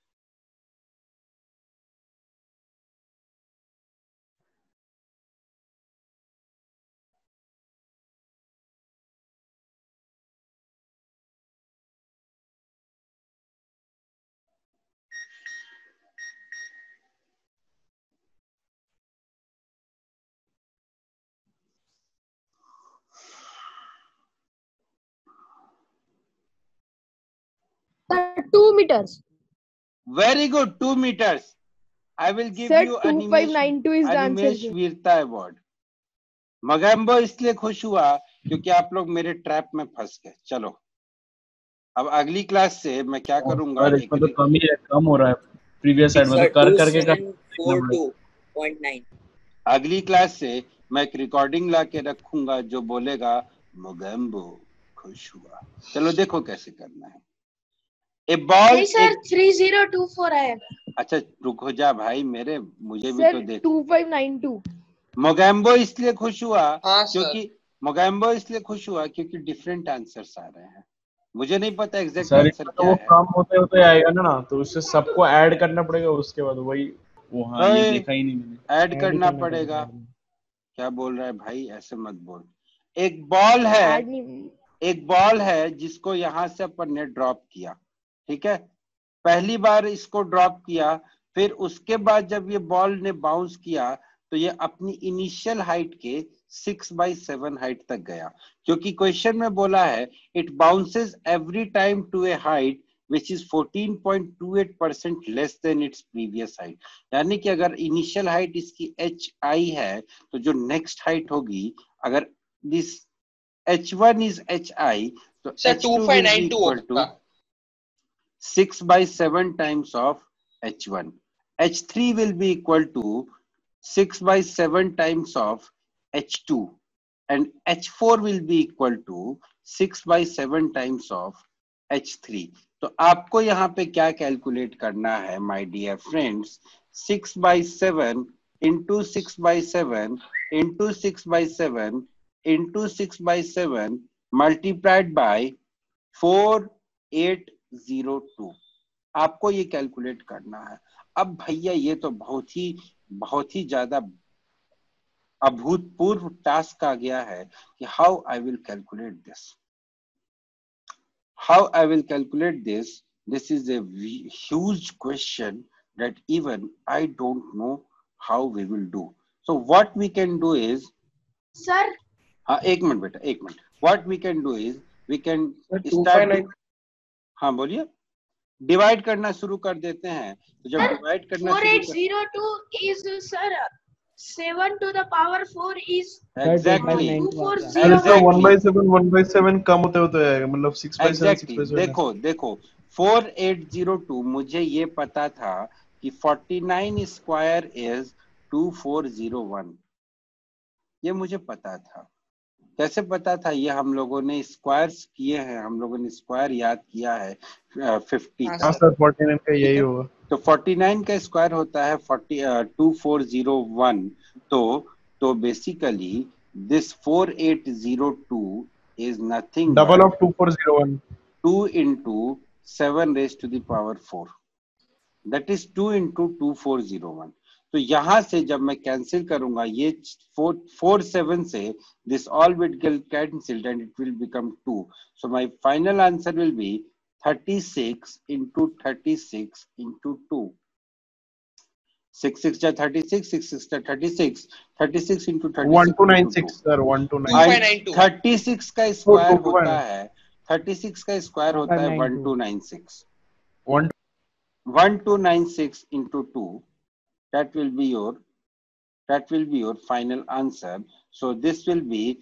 Speaker 2: Sir, 2 meters.
Speaker 1: Very good, 2 meters. I will give
Speaker 2: Sir,
Speaker 1: you
Speaker 2: 2592 is the answer.
Speaker 1: Animesh वीरता award. Mogambo इसलिए खुश हुआ क्योंकि आप लोग मेरे trap में फंस गए। चलो अब अगली क्लास से मैं क्या करूंगा,
Speaker 3: इसमें तो कम हो रहा है। प्रीवियस साइड में, तो कर करके कर।
Speaker 10: 2742.9।
Speaker 1: अगली क्लास से मैं एक रिकॉर्डिंग ला के रखूंगा जो बोलेगा मोगेम्बो खुश हुआ। चलो देखो कैसे करना है। ए बॉल
Speaker 7: नहीं सर 3024 आएगा।
Speaker 1: अच्छा रुको जा भाई मेरे, मुझे भी
Speaker 2: सर
Speaker 1: तो देख।
Speaker 2: 2592।
Speaker 1: मोगेम्बो इसलिए खुश हुआ
Speaker 5: हाँ,
Speaker 1: क्योंकि मोगेम्बो इसलिए खुश हुआ क्योंकि डिफरेंट आंसर्स आ रहे हैं। मुझे नहीं पता एग्जैक्ट
Speaker 3: सर
Speaker 1: आंसर
Speaker 3: तो
Speaker 1: क्या
Speaker 3: वो
Speaker 1: है।
Speaker 3: काम होते होते आएगा ना, तो उससे सबको ऐड करना पड़ेगा, उसके बाद वही वो। हाँ ये देखा ही नहीं मैंने।
Speaker 1: ऐड करना पड़ेगा। क्या बोल रहा है भाई, ऐसे मत बोल। एक बॉल है जिसको यहां से अपन ने ड्रॉप किया, ठीक है। पहली बार इसको ड्रॉप किया, फिर उसके बाद जब ये बॉल ने बाउंस किया तो ये अपनी इनिशियल हाइट के 6/7 हाइट तक गया, क्योंकि क्वेश्चन में बोला है it bounces every time to a height which is 14.28% less than its previous height। यानी कि अगर इनिशियल हाइट इसकी HI है तो जो नेक्स्ट हाइट होगी, अगर दिस H1 is HI तो H2 will be equal to 6/7 times of H1। H3 will be equal to 6/7 times of H2 and H4 will be equal to 6/7 times of H3। तो आपको यहाँ पे क्या calculate करना है my dear friends, 6/7 into 6/7 into 6/7 into 6/7 multiplied by 4802। आपको ये calculate करना है। अब भैया ये तो बहुत ही ज्यादा अभूतपूर्व टास्क आ गया है कि how I will calculate this. How I will calculate this? This is a huge question that even I don't know how we will do. So what we can do is,
Speaker 7: sir,
Speaker 1: हाँ एक minute बेटा, एक minute. What we can do is we can start। हाँ बोलिए। Divide करना शुरू कर देते हैं। तो जब डिवाइड करना
Speaker 7: 4802 is sir 7 to the power 4 is
Speaker 1: exactly
Speaker 3: 1/7 कम होते आएगा, मतलब 6/7 6/7।
Speaker 1: देखो 4802 मुझे ये पता था कि 49 स्क्वायर इज 2401। ये मुझे पता था। कैसे पता था? ये हम लोगों ने स्क्वायर्स किए हैं, हम लोगों ने स्क्वायर याद किया है 50 का।
Speaker 3: सर 49 का यही होगा।
Speaker 1: तो 49 का स्क्वायर होता है 2401। तो basically this 4802 is nothing
Speaker 3: double
Speaker 1: but
Speaker 3: of 2401
Speaker 1: 2 into 7 raised to the power 4, that is 2 into 2401। तो यहां से जब मैं कैंसिल करूंगा ये 4 से this all will get cancelled and it will become 2। so my final answer will be 36 into 36 into 2। 6 6 36, 6 6 36, 36 into 36
Speaker 3: 1296 sir, 1296।
Speaker 1: 36 का square होता है 36 का स्क्वायर होता है 1296। 1296 into 2, that will be your final answer। so this will be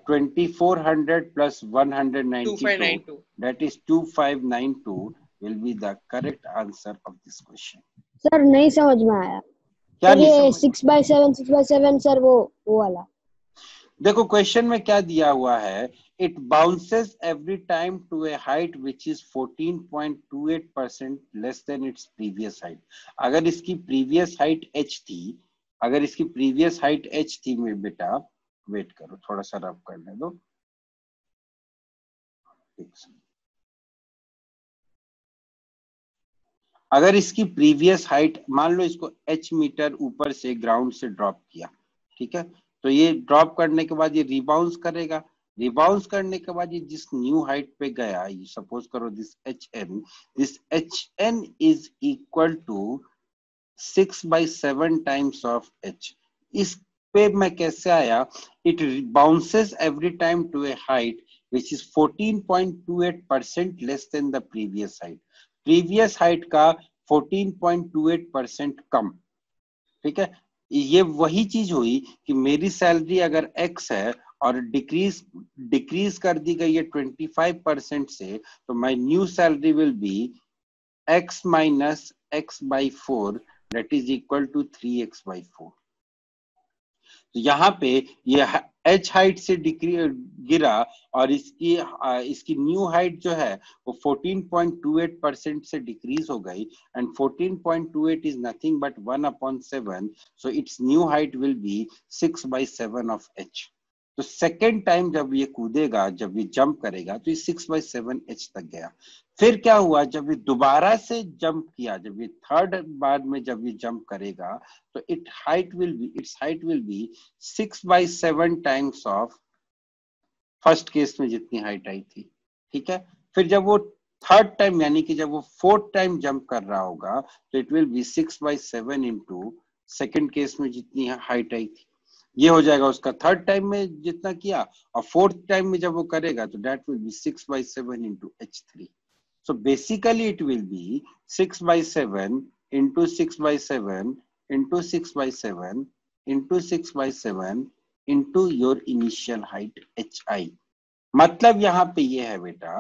Speaker 1: 2400 plus 192, that is 2592 will be the correct answer of this question।
Speaker 4: Sir नहीं समझ में आया।
Speaker 1: क्या नहीं
Speaker 4: ये
Speaker 1: समझ?
Speaker 4: 6/7 सर वो वाला।
Speaker 1: देखो क्वेश्चन में क्या दिया हुआ है, it bounces every time to a height which is 14.28% less than its previous height. अगर इसकी प्रीवियस हाइट h थी मेरे बेटा, वेट करो थोड़ा सा रब करने दो। अगर इसकी प्रीवियस हाइट मान लो इसको h मीटर ऊपर से ग्राउंड से ड्रॉप किया, ठीक है। तो ये ड्रॉप करने के बाद ये रिबाउंस करेगा, रिबाउंस करने के बाद ये जिस न्यू हाइट पे गया, सपोज करो this hn is equal to 6/7 times of h। इस पे मैं कैसे आया? It bounces every time to a height which is 14.28% less than the previous height. Previous height का 14.28% कम, ठीक है। ये वही चीज हुई कि मेरी सैलरी अगर x है और डिक्रीज कर दी गई है 25% से, तो my new salary will B x minus x by 4 that is equal to 3x by 4. तो यहाँ पे ये h हाइट से गिरा और इसकी न्यू हाइट जो है वो 14.28% से डिक्रीज हो गई and 14.28 is nothing but 1/7, so it's new height will be 6/7 of h. तो सेकेंड टाइम जब ये कूदेगा, जब ये जंप करेगा तो ये 6/7 h तक गया. फिर क्या हुआ, जब ये दोबारा से जंप किया, जब ये थर्ड बार में जब ये जंप करेगा तो its height will be 6/7 times of first case में जितनी हाइट आई थी. ठीक है. फिर जब वो थर्ड टाइम यानी कि जब वो फोर्थ टाइम जंप कर रहा होगा तो it will be 6/7 into second case में जितनी हाइट आई थी. ये हो जाएगा उसका थर्ड टाइम में जितना किया, और फोर्थ टाइम में जब वो करेगा तो that will be 6/7 into h3. So basically it will be 6/7 into 6/7 into 6/7 into 6/7 into your initial height hi. मतलब यहाँ पे ये है बेटा,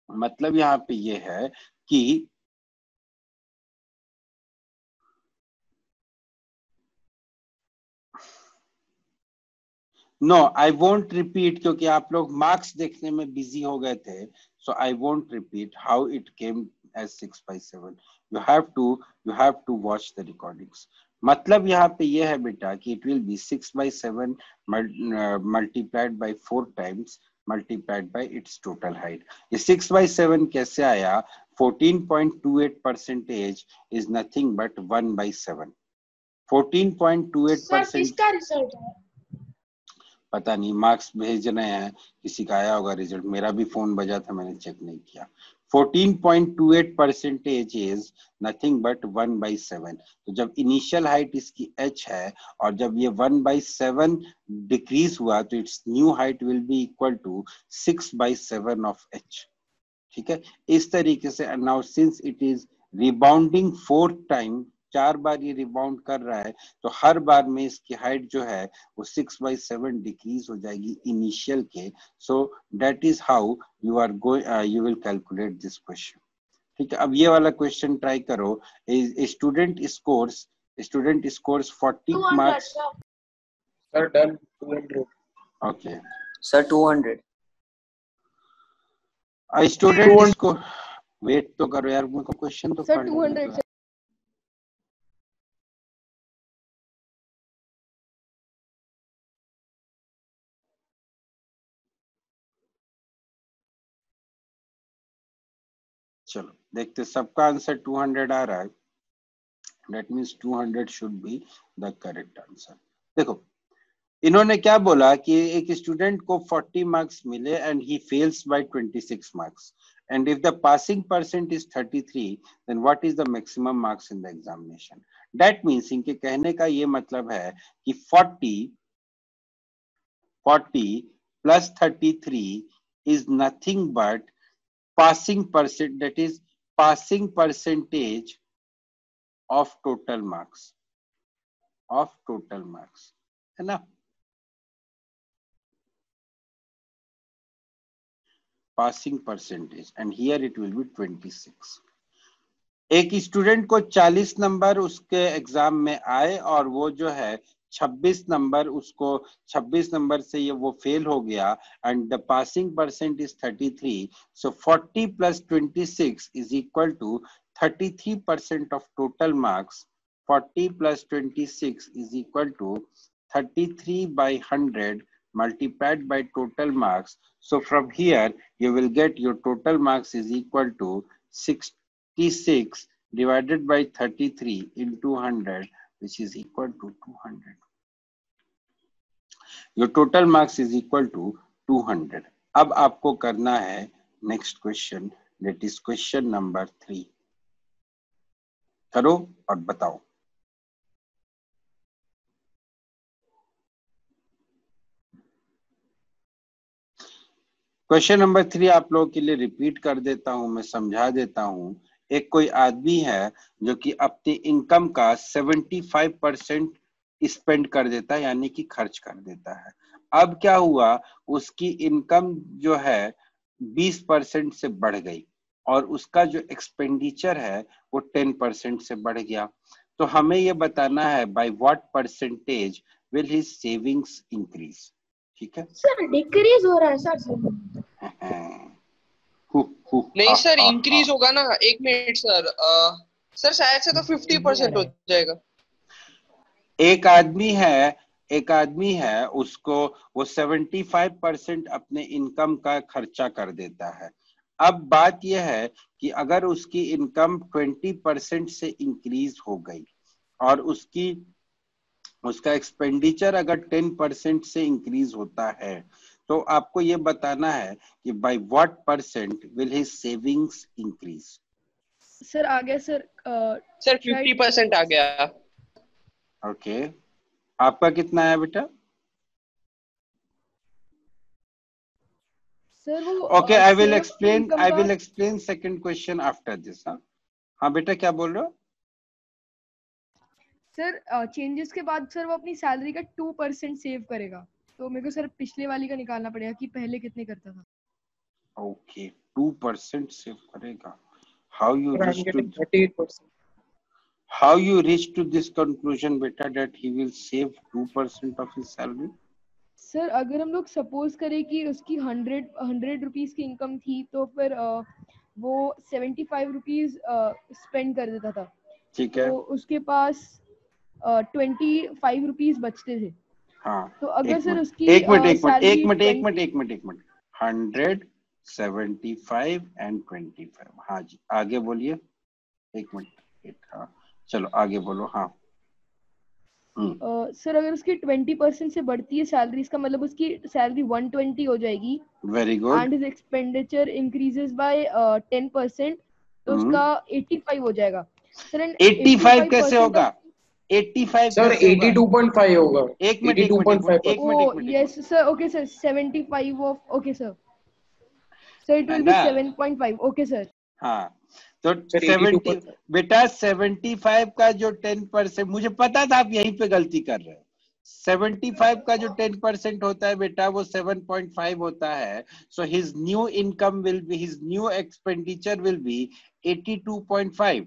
Speaker 1: मतलब यहाँ पे ये है कि नो आई वोंट रिपीट, क्योंकि आप लोग मार्क्स देखने में बिजी हो गए थे. So I won't repeat how it came as 6/7. You have to watch the recordings. मतलब यहाँ पे ये है बेटा कि it will be 6/7 multiplied by 4 times multiplied by its total height. ये 6/7 कैसे आया? 14.28% इज नथिंग बट 1/7. 14.28%
Speaker 7: किसका रिजल्ट है?
Speaker 1: पता नहीं, मार्क्स भेज रहे हैं, किसी का आया होगा रिजल्ट. मेरा भी फोन बजा था, मैंने चेक नहीं किया. 14.28% इज नथिंग बट 1/7. तो जब इनिशियल हाइट इसकी h है और जब ये 1/7 डिक्रीज हुआ तो it's new height will be equal to 6/7 of h. ठीक है. इस तरीके से now since it is rebounding 4th time, 4 बार ये रिबाउंड कर रहा है, तो हर बार में इसकी हाइट जो है वो 6/7 डिक्रीज हो जाएगी इनिशियल के. So that is how you are going, you will calculate this question. ठीक है. अब ये वाला क्वेश्चन ट्राई करो. Student scores 40 marks.
Speaker 5: Sir done. 200.
Speaker 1: Okay
Speaker 10: sir 200.
Speaker 1: Student इसको वेट तो करो यार, मुझको क्वेश्चन तो
Speaker 2: सर 200.
Speaker 1: चलो देखते, सबका आंसर 200 आ रहा है. That means 200 should be the correct answer. देखो इन्होंने क्या बोला कि एक स्टूडेंट को 40 मार्क्स मिले and he fails by 26 marks, and if the passing percent is 33 then what is the maximum marks in the examination. That means इनके कहने का ये मतलब है कि 40 plus 33 is nothing but passing percent, that is passing percentage of total marks, है ना. passing percentage and here it will be 26. एक स्टूडेंट को 40 नंबर उसके एग्जाम में आए और वो जो है 26 नंबर, उसको 26 नंबर से ये वो फेल हो गया and the passing percent is 33. So 40 plus 26 is equal to 33% of total marks. 40 plus 26 is equal to 33/100 multiplied by total marks. So from here you will get your total marks is equal to 66 divided by 33 into 100, which is equal to 200. Your total marks is equal to 200. अब आपको करना है next question, that is question number 3. करो और बताओ. Question number 3 आप लोगों के लिए रिपीट कर देता हूं, मैं समझा देता हूं. एक कोई आदमी है जो कि अपनी इनकम का 75% स्पेंड कर देता है, यानी कि खर्च कर देता है. अब क्या हुआ, उसकी इनकम जो है 20% से बढ़ गई और उसका जो एक्सपेंडिचर है वो 10% से बढ़ गया, तो हमें ये बताना है by what percentage will his savings increase. ठीक है
Speaker 7: सर डिक्रीज हो रहा है सर।
Speaker 5: नहीं सर इंक्रीज होगा ना, एक मिनट सर, सर शायद से तो 50% हो जाएगा।
Speaker 1: एक आदमी है उसको वो 75% अपने इनकम का खर्चा कर देता है। अब बात यह है कि अगर उसकी इनकम 20% से इंक्रीज हो गई और उसका एक्सपेंडिचर अगर 10% से इंक्रीज होता है, तो आपको ये बताना है कि by what percent will his savings increase.
Speaker 2: Sir आ गया सर।
Speaker 5: सर 50% आ गया।
Speaker 1: ओके, आपका कितना है बेटा?
Speaker 2: सर वो
Speaker 1: okay, I will explain second question after this. हाँ बेटा क्या बोल रहे हो?
Speaker 2: सर चेंजेस के बाद सर वो अपनी सैलरी का 2% सेव करेगा, तो मेरे को सर पिछले वाली का निकालना पड़ेगा कि पहले कितने करता था।
Speaker 1: ओके, 2% सेव करेगा। How you reach to this conclusion बेटा that he will save 2% of his salary?
Speaker 2: Sir अगर हम लोग सपोज करें कि उसकी 100 रुपीज की इनकम थी, तो फिर वो 75 रुपीज स्पेंड कर देता था।
Speaker 1: ठीक है।
Speaker 2: तो उसके पास 25 रुपीज बचते थे।
Speaker 1: हाँ,
Speaker 2: तो अगर सर उसकी
Speaker 1: एक मिनट 175 and 25। हाँ जी, आगे बोलिए। एक मिनट, हाँ चलो आगे बोलो। हाँ
Speaker 2: सर अगर उसकी 20% से बढ़ती है सैलरी, इसका मतलब उसकी सैलरी 120 हो जाएगी।
Speaker 1: Very good.
Speaker 2: And his expenditure increases by 10%, तो उसका 85 हो जाएगा। सर
Speaker 1: 85 कैसे होगा? 85
Speaker 3: सर 82.5 होगा।
Speaker 1: एक minute.
Speaker 2: Yes sir, okay sir, 75 of, okay sir, sir it will B 7.5। Okay sir.
Speaker 1: हाँ तो 70 बेटा, 75 का जो 10%, मुझे पता था आप यहीं पे गलती कर रहे हो। 75 का जो 10% होता है बेटा वो 7.5 होता है। सो his new income will be, his new expenditure will be 82.5।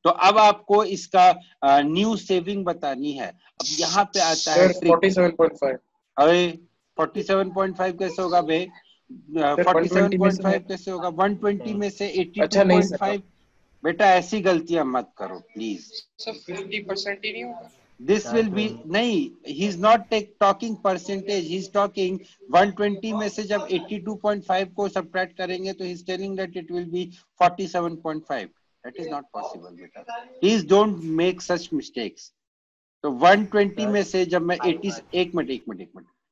Speaker 1: तो अब आपको इसका न्यू सेविंग बतानी है। अब यहाँ पे आता है
Speaker 3: 47.5।
Speaker 1: अरे 47.5 कैसे होगा बे? 47.5 कैसे होगा? 120 में से 82.5। बेटा ऐसी गलतियां मत करो प्लीज।
Speaker 5: 50% ही नहीं होगा।
Speaker 1: This will be नहीं, he is not talking percentage, he is talking 120 में से जब 82.5 को subtract करेंगे तो he is telling that it will be 47.5. That is not possible बेटा, please don't make such mistakes. तो 120 में से जब मैं 80, एक मिनट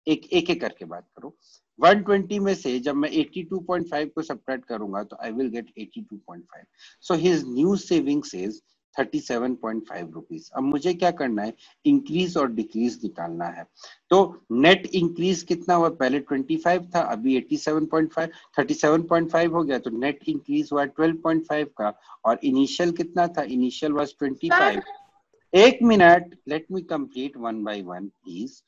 Speaker 1: एक करके बात करो। 120 में से जब मैं 82.5 को सब्ट्रैक्ट करूंगा तो I will get 82.5। So his new savings is 37.5 rupees. अब मुझे क्या करना है? इंक्रीज और डिक्रीज निकालना है। तो नेट इंक्रीज कितना हुआ? पहले 25 था, अभी 87.5, 37.5 हो गया, तो नेट इंक्रीज हुआ 12.5 का। और इनिशियल कितना था? Initial was 25। एक minute, let me complete one by one please.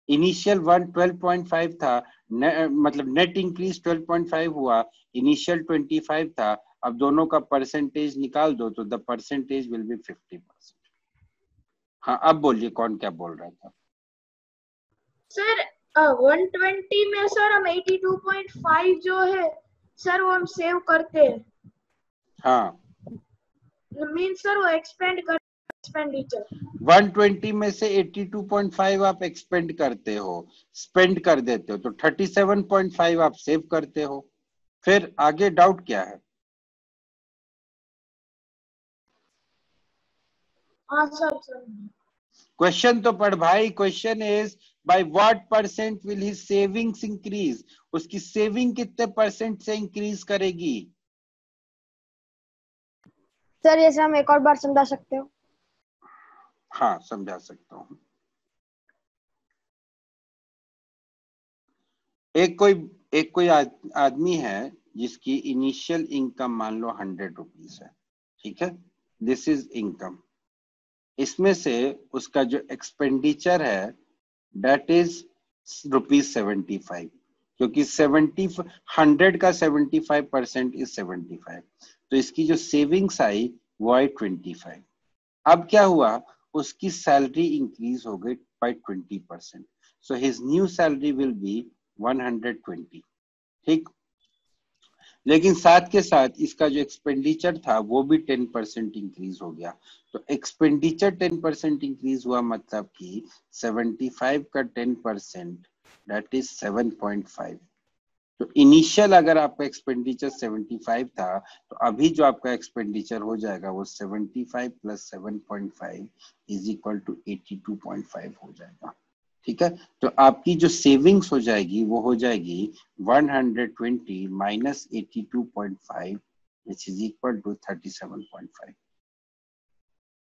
Speaker 1: Initial 12.5 था, मतलब नेट इंक्रीज 12.5 हुआ, इनिशियल 25 था। अब दोनों का परसेंटेज निकाल दो तो द परसेंटेज विल बी 50%। हाँ अब बोलिए कौन क्या बोल रहा था?
Speaker 7: सर 120 में सर हम 82.5 जो है सर वो हम सेव करते हैं।
Speaker 1: हाँ
Speaker 7: मीन सर वो एक्सपेंड कर एक्सपेंडिचर
Speaker 1: 120 में से 82.5 आप एक्सपेंड करते हो, स्पेंड कर देते हो, तो 37.5 आप सेव करते हो। फिर आगे डाउट क्या है?
Speaker 7: हाँ सर।
Speaker 1: क्वेश्चन तो पढ़ भाई। Question is by what percent will his savings increase? उसकी सेविंग कितने परसेंट से इंक्रीज करेगी?
Speaker 4: सर ये हम एक और बार समझा सकते हो?
Speaker 1: हाँ समझा सकता हूँ। एक कोई आदमी है जिसकी इनिशियल इनकम मान लो 100 रुपीज है, ठीक है, दिस इज इनकम। इसमें से उसका जो एक्सपेंडिचर है दैट इज ₹75। क्योंकि 100 का 75% इज 75, तो इसकी जो सेविंग्स आई वो आई 25। अब क्या हुआ, उसकी सैलरी इंक्रीज हो गई by 20%, so his new salary will be 120। ठीक, लेकिन साथ के साथ इसका जो एक्सपेंडिचर था वो भी 10% इंक्रीज हो गया। तो एक्सपेंडिचर 10% इंक्रीज हुआ, मतलब कि 75 का 10% दैट इज 7.5। तो इनिशियल अगर आपका एक्सपेंडिचर 75 था, तो अभी जो आपका एक्सपेंडिचर हो जाएगा वो 75 प्लस 7.5 इज इक्वल टू 82.5 हो जाएगा। ठीक है, तो आपकी जो सेविंग्स हो जाएगी वो हो जाएगी 120 minus 82.5 which is equal to 37.5।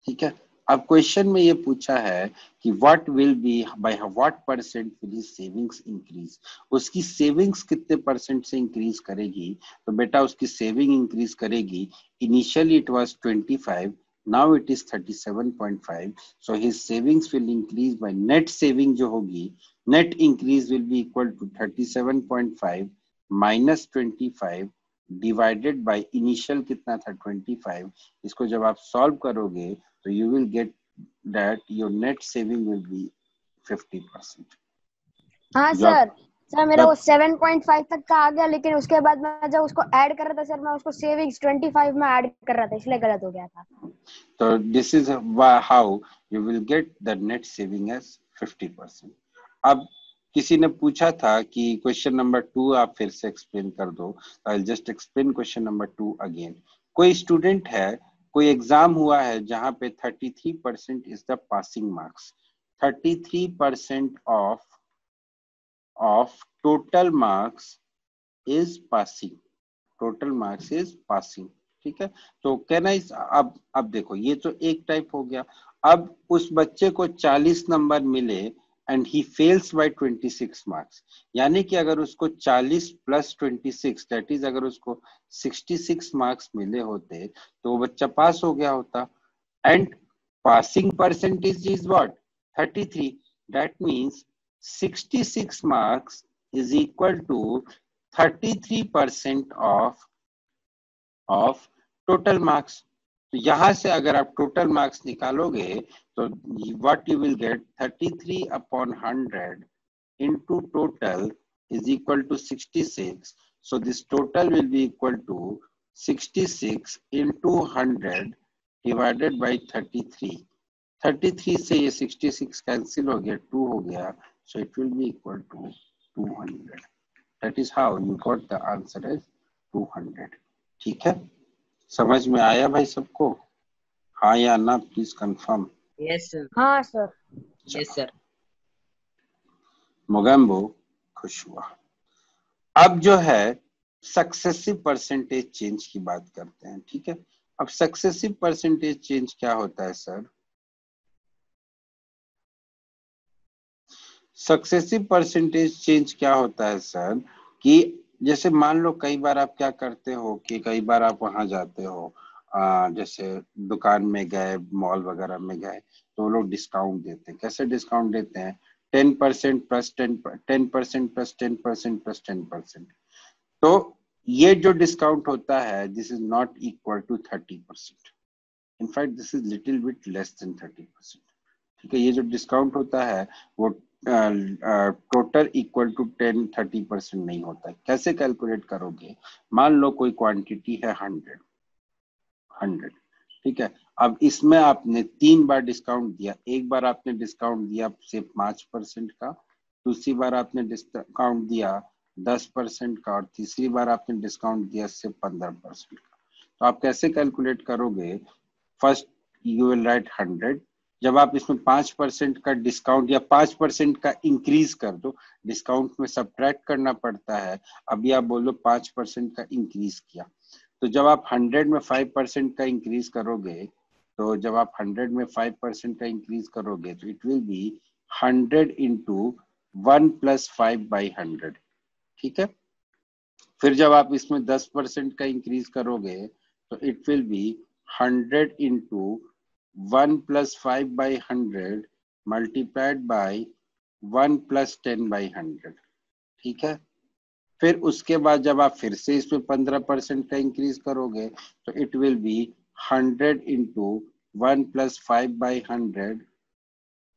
Speaker 1: ठीक है, अब क्वेश्चन में ये पूछा है कि what will B bye what percent will savings increase, उसकी सेविंग्स कितने परसेंट से इंक्रीज करेगी। तो बेटा उसकी सेविंग इंक्रीज करेगी, initially it was 25, now it is 37.5, so his savings will increase by net saving जो होगी, net increase will be equal to 37.5 minus 25 divided by initial कितना था 25। इसको जब आप सॉल्व करोगे तो you will get that your net saving will be 50%।
Speaker 4: हाँ सर, सर मेरा वो 7.5 तक का आ गया, लेकिन उसके बाद मैं जब उसको ऐड कर रहा था सर, मैं उसको सेविंग्स 25 में ऐड कर रहा था, इसलिए गलत हो गया था।
Speaker 1: तो this is how you will get the net saving as 50%। अब किसी ने पूछा था कि क्वेश्चन नंबर 2 आप फिर से एक्सप्लेन कर दो, आई will just explain question number 2 again. कोई स्टूडेंट है, कोई एग्जाम हुआ है जहां पे 33% is the passing marks, 33% of total marks is passing, total marks is passing। ठीक है, तो कहना इस अब देखो ये तो एक टाइप हो गया। अब उस बच्चे को 40 नंबर मिले and he fails by 26 marks, यानी कि अगर उसको 40 प्लस 26 दैट इज अगर उसको 66 मार्क्स मिले होते तो वो बच्चा पास हो गया होता। And passing percentage is what 33, that means 66 marks is equal to 33% of total marks। तो यहां से अगर आप टोटल मार्क्स निकालोगे तो what you will get 33 upon 100 into total is equal to 66। So this total will be equal to 66 into 100 divided by 33। 33 से ये 66 cancel हो गया, 2 हो गया, so it will be equal to 200। That is how you got the answer as 200। ठीक है, समझ में आया भाई सबको? हाँ या ना प्लीज कंफर्म।
Speaker 10: Yes sir.
Speaker 4: हाँ सर।
Speaker 10: Yes sir.
Speaker 1: मोगेम्बो खुश हुआ। अब जो है सक्सेसिव परसेंटेज चेंज की बात करते हैं। ठीक है, अब सक्सेसिव परसेंटेज चेंज क्या होता है सर? सक्सेसिव परसेंटेज चेंज क्या होता है सर कि जैसे मान लो कई बार आप क्या करते हो कि कई बार आप वहां जाते हो, जैसे दुकान में गए, मॉल वगैरह में गए, तो वो लोग डिस्काउंट देते हैं। कैसे डिस्काउंट देते हैं? 10% प्लस 10% प्लस 10% प्लस 10%। तो ये जो डिस्काउंट होता है this is not equal to 30%, in fact this is little bit less than 30%। ठीक है, ये जो डिस्काउंट होता है वो टोटल इक्वल टू 10-30% नहीं होता है। कैसे कैलकुलेट करोगे? मान लो कोई क्वांटिटी है 100, ठीक है, अब इसमें आपने 3 बार डिस्काउंट दिया। एक बार आपने डिस्काउंट दिया सिर्फ 5% का, दूसरी बार आपने डिस्काउंट दिया 10% का, और तीसरी बार आपने डिस्काउंट दिया सिर्फ 15% का। तो आप कैसे कैलकुलेट करोगे? फर्स्ट यू विल राइट 100, जब आप इसमें 5% का डिस्काउंट या 5% का इंक्रीज कर दो, डिस्काउंट में सब्ट्रैक्ट करना पड़ता है, अभी आप बोलो 5% का इंक्रीज किया, तो जब आप 100 में 5% का इंक्रीज करोगे, तो जब आप 100 में 5% का इंक्रीज करोगे तो it will B 100 into 1 plus 5/100। ठीक है, फिर जब आप इसमें 10% का इंक्रीज करोगे तो it will B 100 into 1 plus 5/100 multiplied by 1 plus 10/100। ठीक है, फिर उसके बाद जब आप फिर से इसमें 15% का इंक्रीज करोगे तो it will B 100 into 1 plus 5 by 100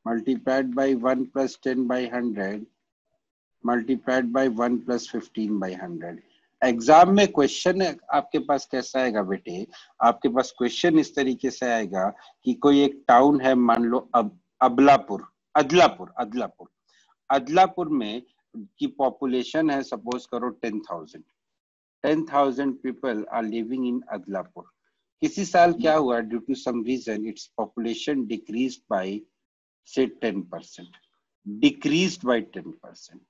Speaker 1: multiplied by 1 plus 10 by 100 multiplied by 1 plus 15 by 100. Exam में क्वेश्चन आपके पास कैसा आएगा बेटे, आपके पास क्वेश्चन इस तरीके से आएगा कि कोई एक टाउन है, मान लो अदलापुर में की पॉपुलेशन है, सपोज करो 10,000 people are living in Adalapur. किसी साल क्या हुआ, due to some reason its population decreased by say 10%, decreased bye 10%.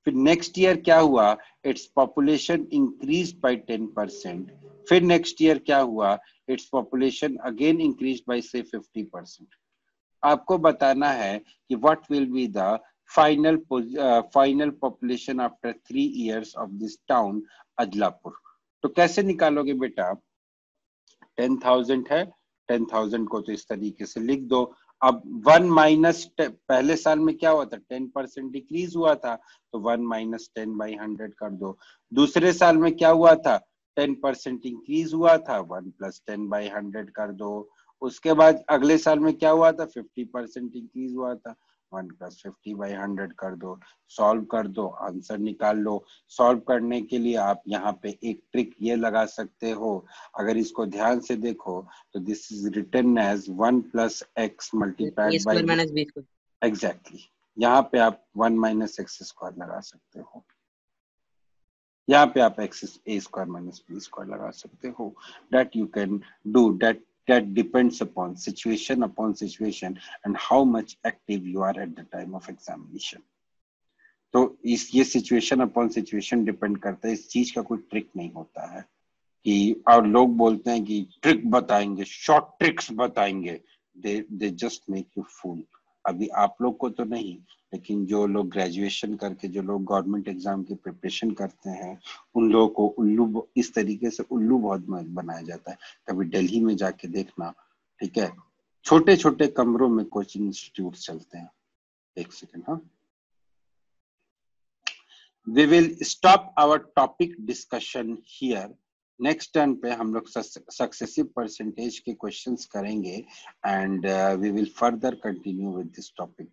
Speaker 1: फिर नेक्स्ट ईयर क्या हुआ, इट्स पॉपुलेशन इंक्रीज्ड बाय 10%. फिर नेक्स्ट ईयर क्या हुआ, its population again increased by से 50%. आपको बताना है कि what will be the final population after 3 years of this town Adalapur. तो कैसे निकालोगे बेटा, 10,000 है, 10,000 को तो इस तरीके से लिख दो. अब 1 माइनस पहले साल में क्या हुआ था, 10% डिक्रीज हुआ था, तो 1 माइनस 10 बाई 100 कर दो. दूसरे साल में क्या हुआ था, 10% इंक्रीज हुआ था, 1 प्लस 10 बाई 100 कर दो. उसके बाद अगले साल में क्या हुआ था, 50% इंक्रीज हुआ था, 1 प्लस 50 बाई 100 कर दो. सॉल्व कर दो, आंसर निकाल लो. सॉल्व करने के लिए आप यहाँ पे एक ट्रिक ये लगा सकते हो, अगर इसको ध्यान से देखो तो this is written as 1 plus x multiplied by exactly. यहाँ पे आप 1 माइनस एक्स स्क्वायर लगा सकते हो, यहाँ पे आप एक्स ए स्क्वायर माइनस बी स्क्वायर लगा सकते हो. That you can do that. That depends upon situation and how much active you are at the time of examination. तो ये सिचुएशन अपॉन सिचुएशन डिपेंड करता है. इस चीज का कोई ट्रिक नहीं होता है कि, और लोग बोलते हैं कि ट्रिक बताएंगे, शॉर्ट ट्रिक्स बताएंगे, they just make you fool. अभी आप लोग को तो नहीं, लेकिन जो लोग ग्रेजुएशन करके जो लोग गवर्नमेंट एग्जाम की प्रिपरेशन करते हैं, उन लोगों को उल्लू, इस तरीके से उल्लू बहुत बनाया जाता है. कभी दिल्ली में जाके देखना, ठीक है, छोटे छोटे कमरों में कोचिंग इंस्टीट्यूट चलते हैं. एक सेकेंड, हाँ. We will stop our topic discussion here. Next turn पे हम लोग सक्सेसिव परसेंटेज के क्वेश्चंस करेंगे, and we will further continue with this topic.